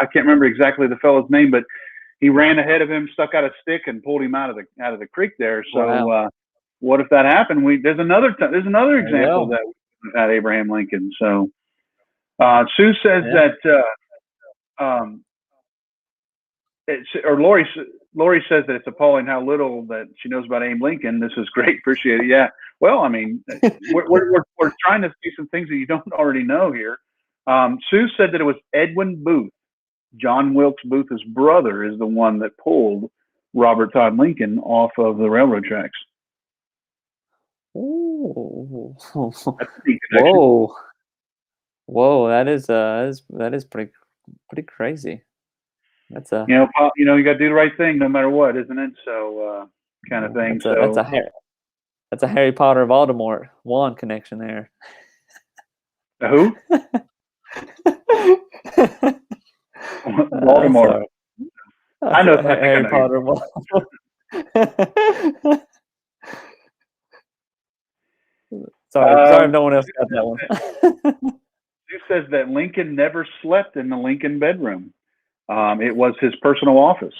I can't remember exactly the fellow's name, but he ran ahead of him, stuck out a stick, and pulled him out of the creek there. So what if that happened? There's another example that at Abraham Lincoln. So Sue says that. Or Lori says that it's appalling how little that she knows about Abe Lincoln. This is great. Appreciate it. Yeah. Well, I mean, we're trying to see some things that you don't already know here. Sue said that it was Edwin Booth, John Wilkes Booth's brother, is the one that pulled Robert Todd Lincoln off of the railroad tracks. Whoa! Whoa! Whoa! That is pretty crazy. That's a you got to do the right thing no matter what, isn't it? So kind of thing. That's a Harry Potter Voldemort wand connection there. Who? Voldemort. I know Harry Potter. Sorry, no one else got that one. Who says that Lincoln never slept in the Lincoln bedroom? It was his personal office.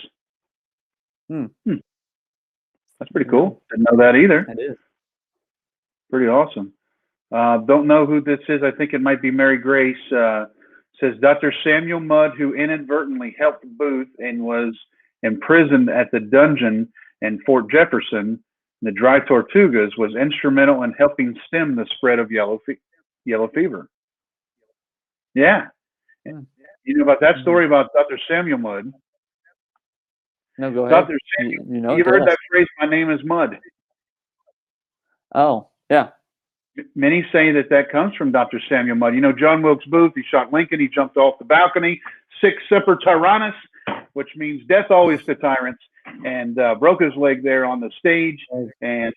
That's pretty cool. Didn't know that either. It is. Pretty awesome. Don't know who this is. I think it might be Mary Grace. Says Dr. Samuel Mudd, who inadvertently helped Booth and was imprisoned at the dungeon in Fort Jefferson, the Dry Tortugas, was instrumental in helping stem the spread of yellow fever. Yeah. You know about that story about Dr. Samuel Mudd? No, go ahead. Dr. Samuel, you've heard that phrase, "My name is Mudd." Oh, yeah. Many say that comes from Dr. Samuel Mudd. John Wilkes Booth, he shot Lincoln, he jumped off the balcony, sic semper tyrannis, which means death always to tyrants, and broke his leg there on the stage and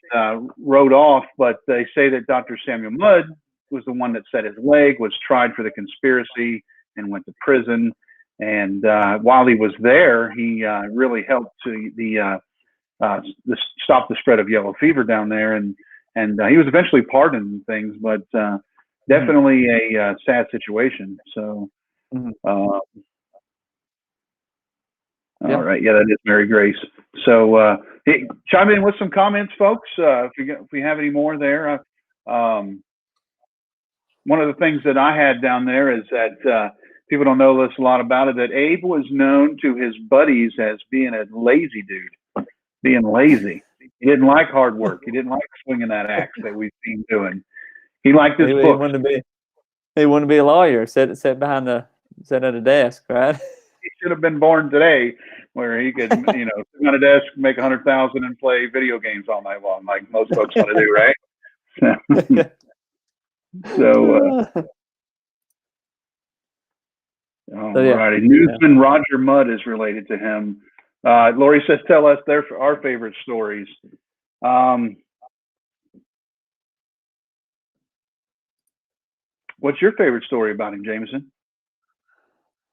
rode off. But they say that Dr. Samuel Mudd was the one that set his leg, was tried for the conspiracy, and went to prison. And while he was there, he really helped to stop the spread of yellow fever down there. And he was eventually pardoned and things, but definitely a sad situation. So, all right. Yeah, that is Mary Grace. So hey, chime in with some comments, folks, if we have any more there. One of the things that I had down there is that people don't know this a lot about it, that Abe was known to his buddies as being a lazy dude, being lazy. He didn't like hard work. He didn't like swinging that axe that we've seen doing. He liked his book. He wanted to be a lawyer, sit at a desk, right? He should have been born today, where he could, sit on a desk, make $100,000, and play video games all night long, like most folks want to do, right? Alrighty. Newsman Roger Mudd is related to him. Lori says, tell us our favorite stories. What's your favorite story about him, Jameson?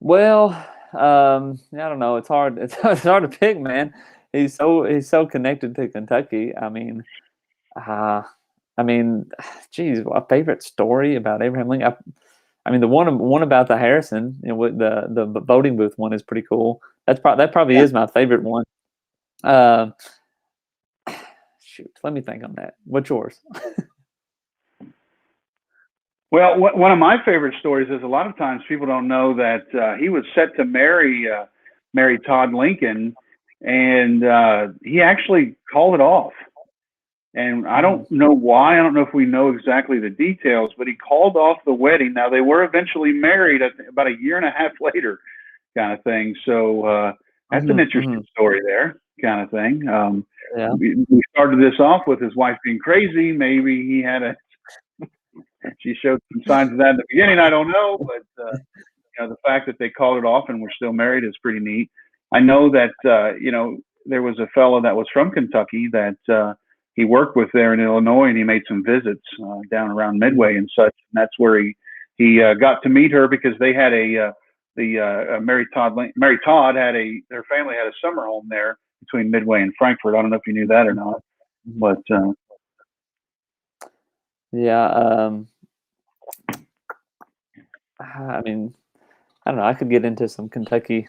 Well, I don't know. It's hard. It's hard to pick, man. He's so connected to Kentucky. I mean, geez, a favorite story about Abraham Lincoln. The one about the Harrison, the voting booth one is pretty cool. That probably is my favorite one. Shoot, let me think on that. What's yours? Well, one of my favorite stories is a lot of times people don't know that he was set to marry Mary Todd Lincoln, and he actually called it off. And I don't know why. I don't know if we know exactly the details, but he called off the wedding. Now, they were eventually married about a year and a half later, kind of thing. So that's an interesting story there, kind of thing. Yeah. We started this off with his wife being crazy. Maybe he had she showed some signs of that in the beginning. I don't know, but the fact that they called it off and we're still married is pretty neat. I know that there was a fellow that was from Kentucky that he worked with there in Illinois, and he made some visits down around Midway and such. And that's where he got to meet her, because they had Mary Todd had their family had a summer home there between Midway and Frankfort. I don't know if you knew that or not, but yeah. I mean, I don't know. I could get into some Kentucky.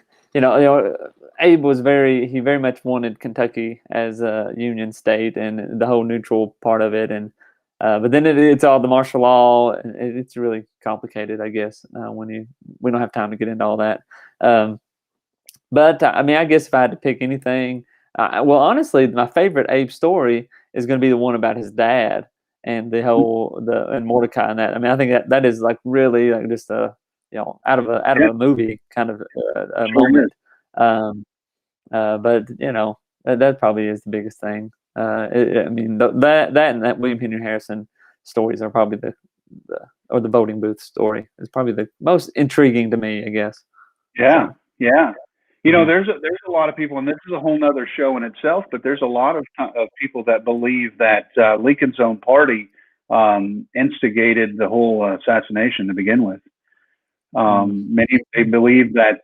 Abe was he very much wanted Kentucky as a Union state and the whole neutral part of it, and but then it's all the martial law. And it's really complicated, I guess. We don't have time to get into all that. But I mean, I guess if I had to pick anything, well, honestly, my favorite Abe story is going to be the one about his dad and and Mordecai and that. I mean, I think that is like really like just out of a movie kind of a moment. But that probably is the biggest thing. I mean, that and that William Henry Harrison stories are probably the voting booth story is probably the most intriguing to me, I guess. Yeah. There's a lot of people, and this is a whole nother show in itself, but there's a lot of people that believe that Lincoln's own party instigated the whole assassination to begin with. Many they believe that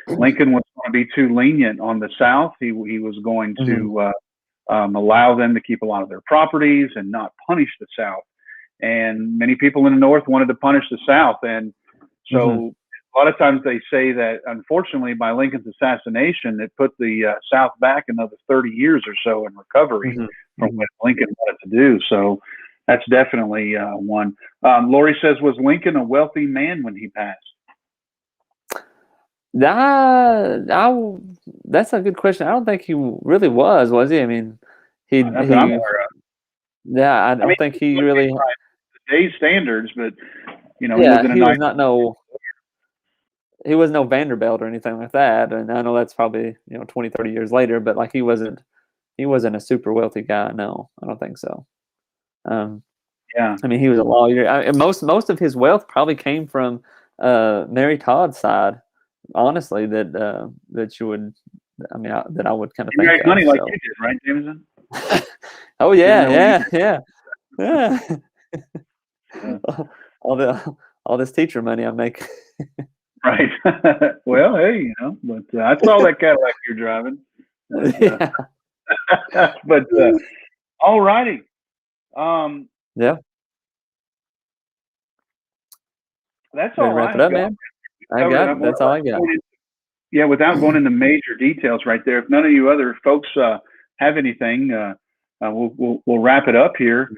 Lincoln was going to be too lenient on the South. He was going to allow them to keep a lot of their properties and not punish the South. And many people in the North wanted to punish the South, and so a lot of times they say that, unfortunately, by Lincoln's assassination, it put the South back another 30 years or so in recovery from what Lincoln wanted to do. So that's definitely one. Lori says, was Lincoln a wealthy man when he passed? That's a good question. I don't think he really was he? I mean, I don't think he really. Today's standards, but he was no Vanderbilt or anything like that. And I know that's probably 20, 30 years later, but like he wasn't a super wealthy guy. No, I don't think so. I mean, he was a lawyer. Most of his wealth probably came from Mary Todd's side. Honestly, that you would, I mean, that I would kind of think of. Money like you did, right, Jameson? Oh yeah. all this teacher money I make. Right. Well, hey, but I saw that Cadillac you're driving. But all righty. Yeah. That's all. Wrap it up, man. That's all I got. Yeah, without going into major details right there. If none of you other folks have anything, we'll wrap it up here.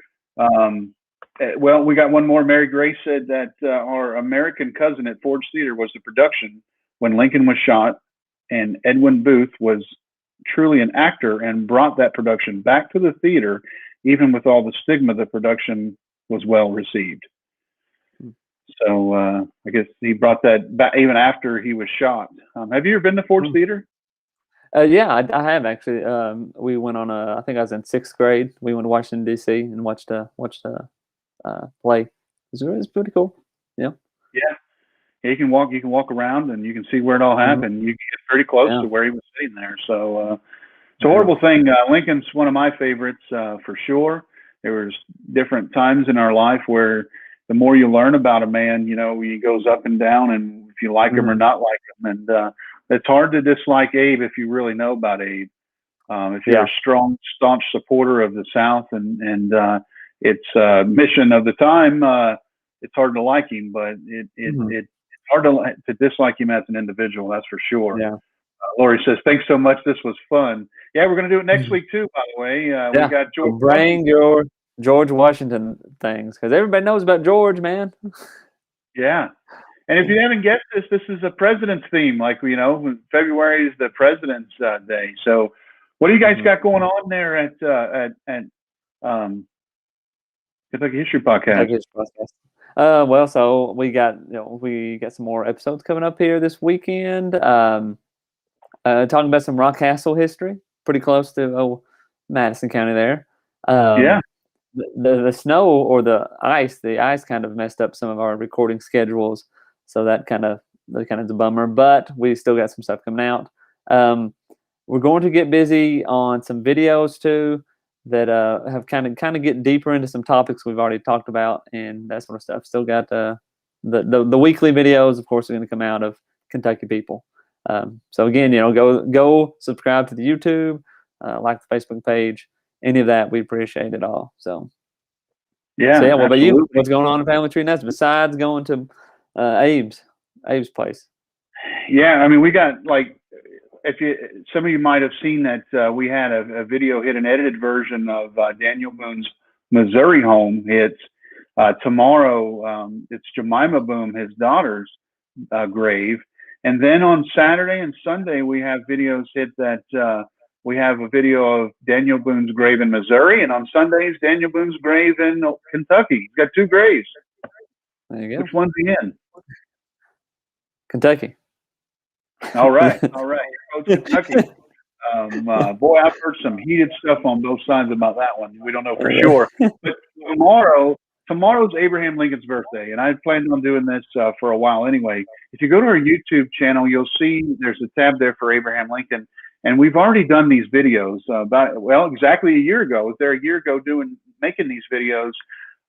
Well, we got one more. Mary Grace said that our American cousin at Ford's Theater was the production when Lincoln was shot, and Edwin Booth was truly an actor and brought that production back to the theater, even with all the stigma. The production was well received. So I guess he brought that back even after he was shot. Have you ever been to Ford's Theater? Yeah, I have actually. We went on I think I was in 6th grade. We went to Washington D.C. and watched a play. It was pretty cool. Yeah. You can walk around and you can see where it all happened. You can get pretty close to where he was sitting there. So it's a horrible thing. Lincoln's one of my favorites for sure. There was different times in our life where the more you learn about a man, he goes up and down, and if you like him or not like him. And it's hard to dislike Abe if you really know about Abe. If you're a strong, staunch supporter of the South and its mission of the time, it's hard to like him, but it's hard to dislike him as an individual. That's for sure. Yeah. Lori says, "Thanks so much. This was fun." Yeah, we're going to do it next week too. By the way, we got George. Bring your George Washington things, because everybody knows about George, man. Yeah, And if you haven't guessed this is a president's theme. Like, February is the President's Day. So what do you guys got going on there at Kentucky History Podcast? Kentucky History Podcast. Well, so we got some more episodes coming up here this weekend. Talking about some Rock Castle history, pretty close to Madison County there. Yeah. The snow or the ice kind of messed up some of our recording schedules, so that kind of is a bummer. But we still got some stuff coming out. We're going to get busy on some videos too that have kind of get deeper into some topics we've already talked about and that sort of stuff. Still got the weekly videos, of course, are going to come out of Kentucky people. So again, go subscribe to the YouTube, like the Facebook page. Any of that, we appreciate it all. So yeah. What about you? What's going on in Family Tree Nuts besides going to Abe's place? Yeah, I mean, we got some of you might have seen that we had a video hit, an edited version of Daniel Boone's Missouri home. It's tomorrow. It's Jemima Boone, his daughter's grave, and then on Saturday and Sunday we have videos hit that. We have a video of Daniel Boone's grave in Missouri, and on Sundays, Daniel Boone's grave in Kentucky. He's got two graves. There you go. Which one's he in? Kentucky. All right. Kentucky. Boy, I've heard some heated stuff on both sides about that one. We don't know for sure. But tomorrow's Abraham Lincoln's birthday, and I planned on doing this for a while anyway. If you go to our YouTube channel, you'll see there's a tab there for Abraham Lincoln. And we've already done these videos exactly a year ago. I was there a year ago making these videos.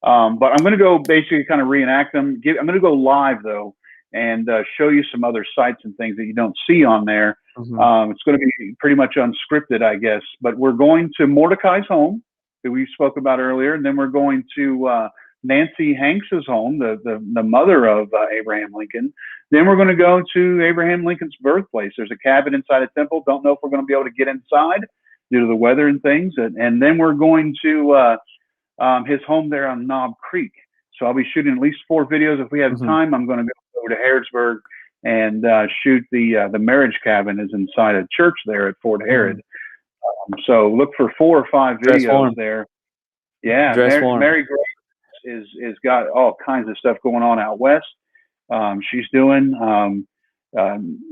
But I'm going to go basically kind of reenact them. I'm going to go live though and show you some other sites and things that you don't see on there. It's going to be pretty much unscripted, I guess. But we're going to Mordecai's home that we spoke about earlier, and then we're going to Nancy Hanks's home, the mother of Abraham Lincoln. Then we're going to go to Abraham Lincoln's birthplace. There's a cabin inside a temple. Don't know if we're going to be able to get inside due to the weather and things. And then we're going to his home there on Knob Creek. So I'll be shooting at least 4 videos. If we have time, I'm going to go over to Harrodsburg and shoot the marriage cabin is inside a church there at Fort Herod. So look for 4 or 5 videos there. Yeah, Mary Grace is got all kinds of stuff going on out west. She's doing.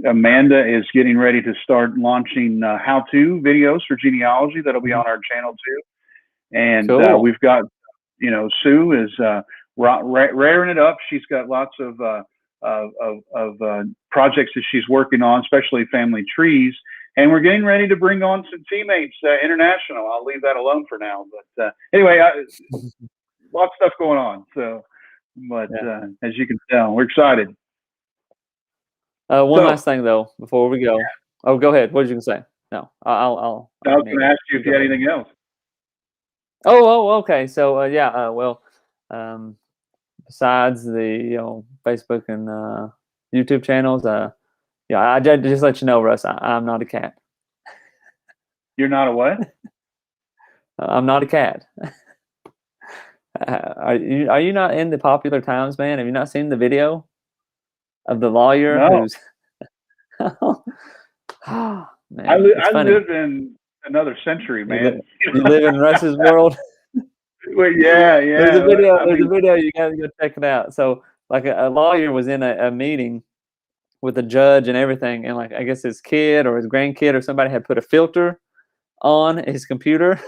Amanda is getting ready to start launching how-to videos for genealogy that'll be on our channel too. And cool. We've got, Sue is raring it up. She's got lots of projects that she's working on, especially family trees. And we're getting ready to bring on some teammates international. I'll leave that alone for now. But anyway, lots of stuff going on. So, but as you can tell, we're excited. One last thing though, before we go. Oh, go ahead. What did you say? No, I was going to ask you if you had anything else. Oh, okay. So besides the Facebook and YouTube channels, I just let you know, Russ, I'm not a cat. You're not a what? I'm not a cat. Are you not in the Popular Times, man? Have you not seen the video of the lawyer who's? Man, I live in another century, man. You live in Russ's world. Well, yeah. There's a video. There's a video. You gotta go check it out. So, like, a lawyer was in a meeting with a judge and everything, and I guess his kid or his grandkid or somebody had put a filter on his computer.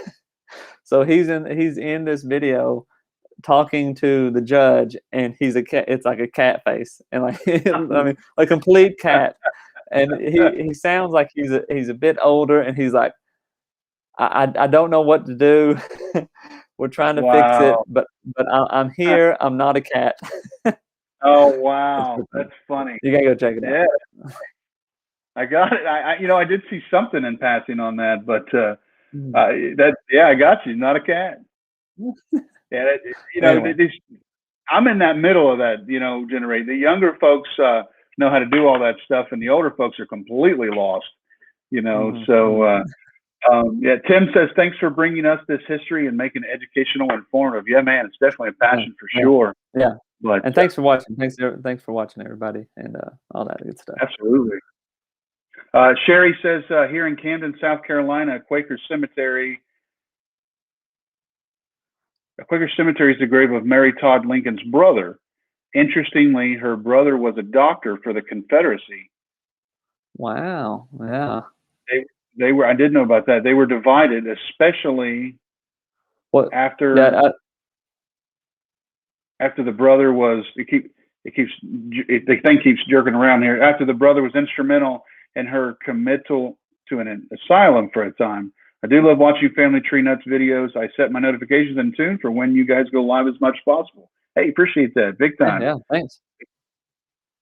So he's in this video talking to the judge, and he's a cat. It's like a cat face, and I mean, a complete cat. And he sounds like he's a bit older, and he's like, I don't know what to do. We're trying to fix it, but I'm here. I'm not a cat. Oh wow, that's funny. You gotta go check it out. Yeah, I got it. I did see something in passing on that, but I got you. Not a cat. Yeah, anyway. I'm in that middle of that, generation. The younger folks know how to do all that stuff, and the older folks are completely lost. So Yeah, Tim says, thanks for bringing us this history and making it educational and informative. Yeah, man, it's definitely a passion for sure. Yeah. But And thanks for watching. Thanks for watching, everybody, and all that good stuff. Absolutely. Sherry says, here in Camden, South Carolina, a Quaker cemetery is the grave of Mary Todd Lincoln's brother. Interestingly, her brother was a doctor for the Confederacy. Wow. Yeah. They were. I did know about that. They were divided, especially after the brother was. The thing keeps jerking around here. After the brother was instrumental in her committal to an asylum for a time. I do love watching Family Tree Nuts videos. I set my notifications in tune for when you guys go live as much as possible. Hey, appreciate that. Big time. Yeah, thanks.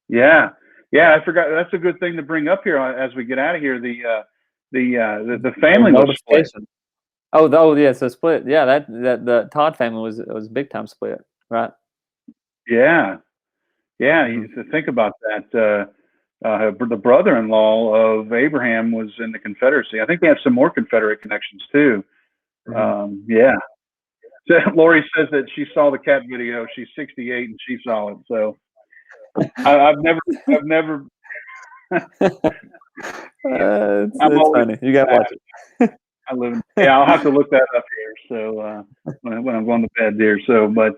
Yeah. I forgot. That's a good thing to bring up here as we get out of here. The family was split. Oh, yeah, so split. Yeah, that the Todd family was big time split, right? Yeah. You think about that. The brother-in-law of Abraham was in the Confederacy. I think they have some more Confederate connections too. Yeah. So Lori says that she saw the cat video. She's 68 and she saw it. So I've never. It's funny. You got to watch it. I'll have to look that up here. So when I'm going to bed there. So, but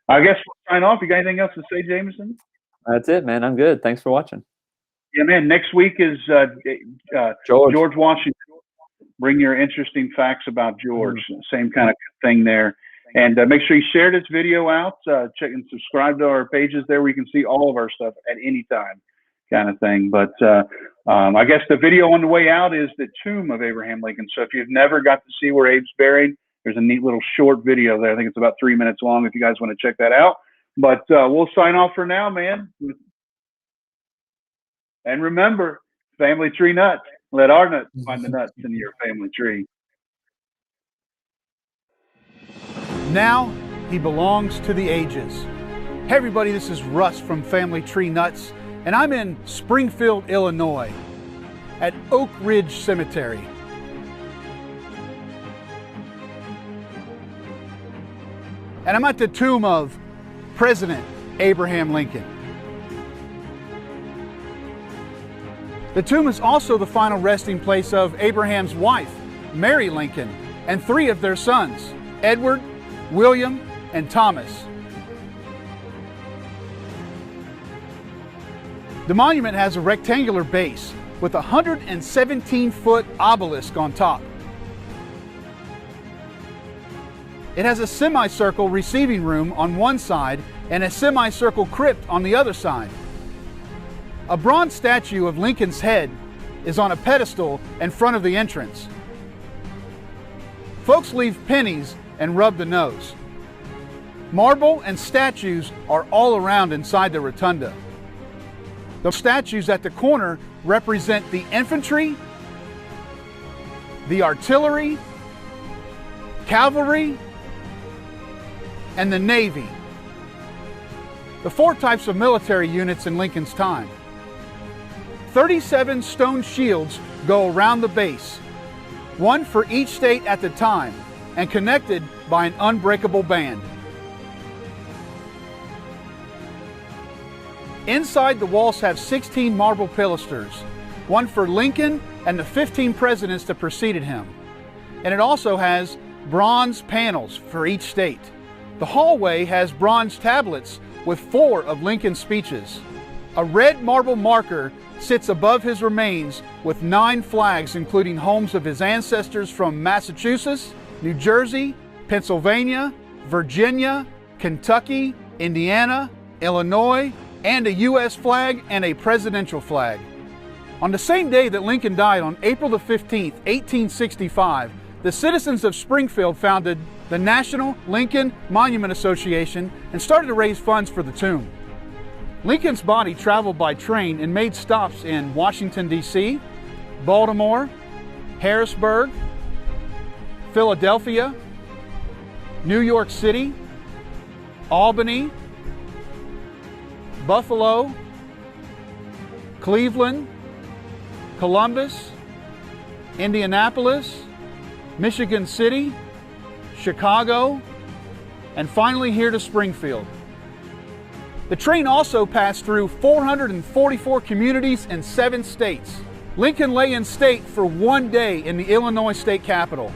I guess we'll sign off. You got anything else to say, Jameson? That's it, man. I'm good. Thanks for watching. Yeah, man. Next week is George Washington. Bring your interesting facts about George. Same kind of thing there. And make sure you share this video out. Check and subscribe to our pages there where you can see all of our stuff at any time, kind of thing. But I guess the video on the way out is the tomb of Abraham Lincoln. So if you've never got to see where Abe's buried, there's a neat little short video there. I think it's about 3 minutes long if you guys want to check that out. But we'll sign off for now, man. And remember, Family Tree Nuts. Let our nuts find the nuts in your family tree. Now he belongs to the ages. Hey everybody, this is Russ from Family Tree Nuts, and I'm in Springfield, Illinois at Oak Ridge Cemetery. And I'm at the tomb of President Abraham Lincoln. The tomb is also the final resting place of Abraham's wife, Mary Lincoln, and 3 of their sons, Edward, William, and Thomas. The monument has a rectangular base with a 117-foot obelisk on top. It has a semicircle receiving room on one side and a semicircle crypt on the other side. A bronze statue of Lincoln's head is on a pedestal in front of the entrance. Folks leave pennies and rub the nose. Marble and statues are all around inside the rotunda. The statues at the corner represent the infantry, the artillery, cavalry, and the Navy. The 4 types of military units in Lincoln's time. 37 stone shields go around the base, 1 for each state at the time, and connected by an unbreakable band. Inside, the walls have 16 marble pilasters, 1 for Lincoln and the 15 presidents that preceded him. And it also has bronze panels for each state. The hallway has bronze tablets with 4 of Lincoln's speeches. A red marble marker sits above his remains with 9 flags, including homes of his ancestors from Massachusetts, New Jersey, Pennsylvania, Virginia, Kentucky, Indiana, Illinois, and a U.S. flag and a presidential flag. On the same day that Lincoln died, on April the 15th, 1865, the citizens of Springfield founded the National Lincoln Monument Association and started to raise funds for the tomb. Lincoln's body traveled by train and made stops in Washington, D.C., Baltimore, Harrisburg, Philadelphia, New York City, Albany, Buffalo, Cleveland, Columbus, Indianapolis, Michigan City, Chicago, and finally here to Springfield. The train also passed through 444 communities in 7 states. Lincoln lay in state for 1 day in the Illinois state capitol,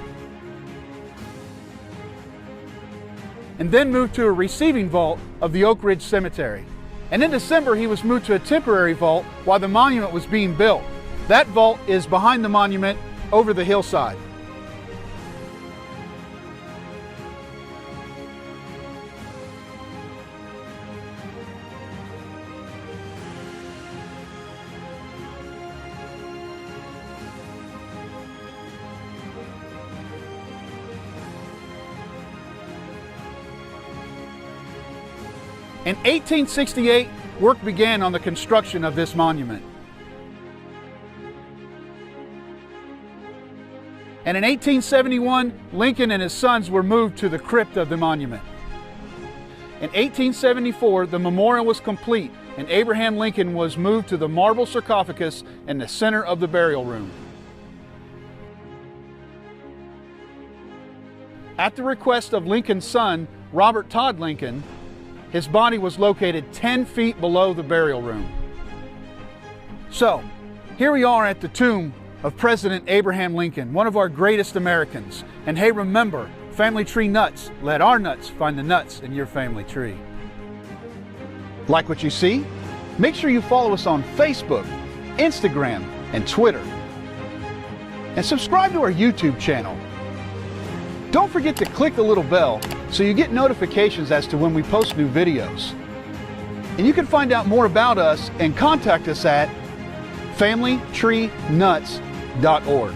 and then moved to a receiving vault of the Oak Ridge Cemetery. And in December, he was moved to a temporary vault while the monument was being built. That vault is behind the monument over the hillside. In 1868, work began on the construction of this monument. And in 1871, Lincoln and his sons were moved to the crypt of the monument. In 1874, the memorial was complete and Abraham Lincoln was moved to the marble sarcophagus in the center of the burial room. At the request of Lincoln's son, Robert Todd Lincoln, his body was located 10 feet below the burial room. So, here we are at the tomb of President Abraham Lincoln, one of our greatest Americans. And hey, remember, family tree nuts, let our nuts find the nuts in your family tree. Like what you see? Make sure you follow us on Facebook, Instagram, and Twitter. And subscribe to our YouTube channel. Don't forget to click the little bell so you get notifications as to when we post new videos. And you can find out more about us and contact us at familytreenuts.org.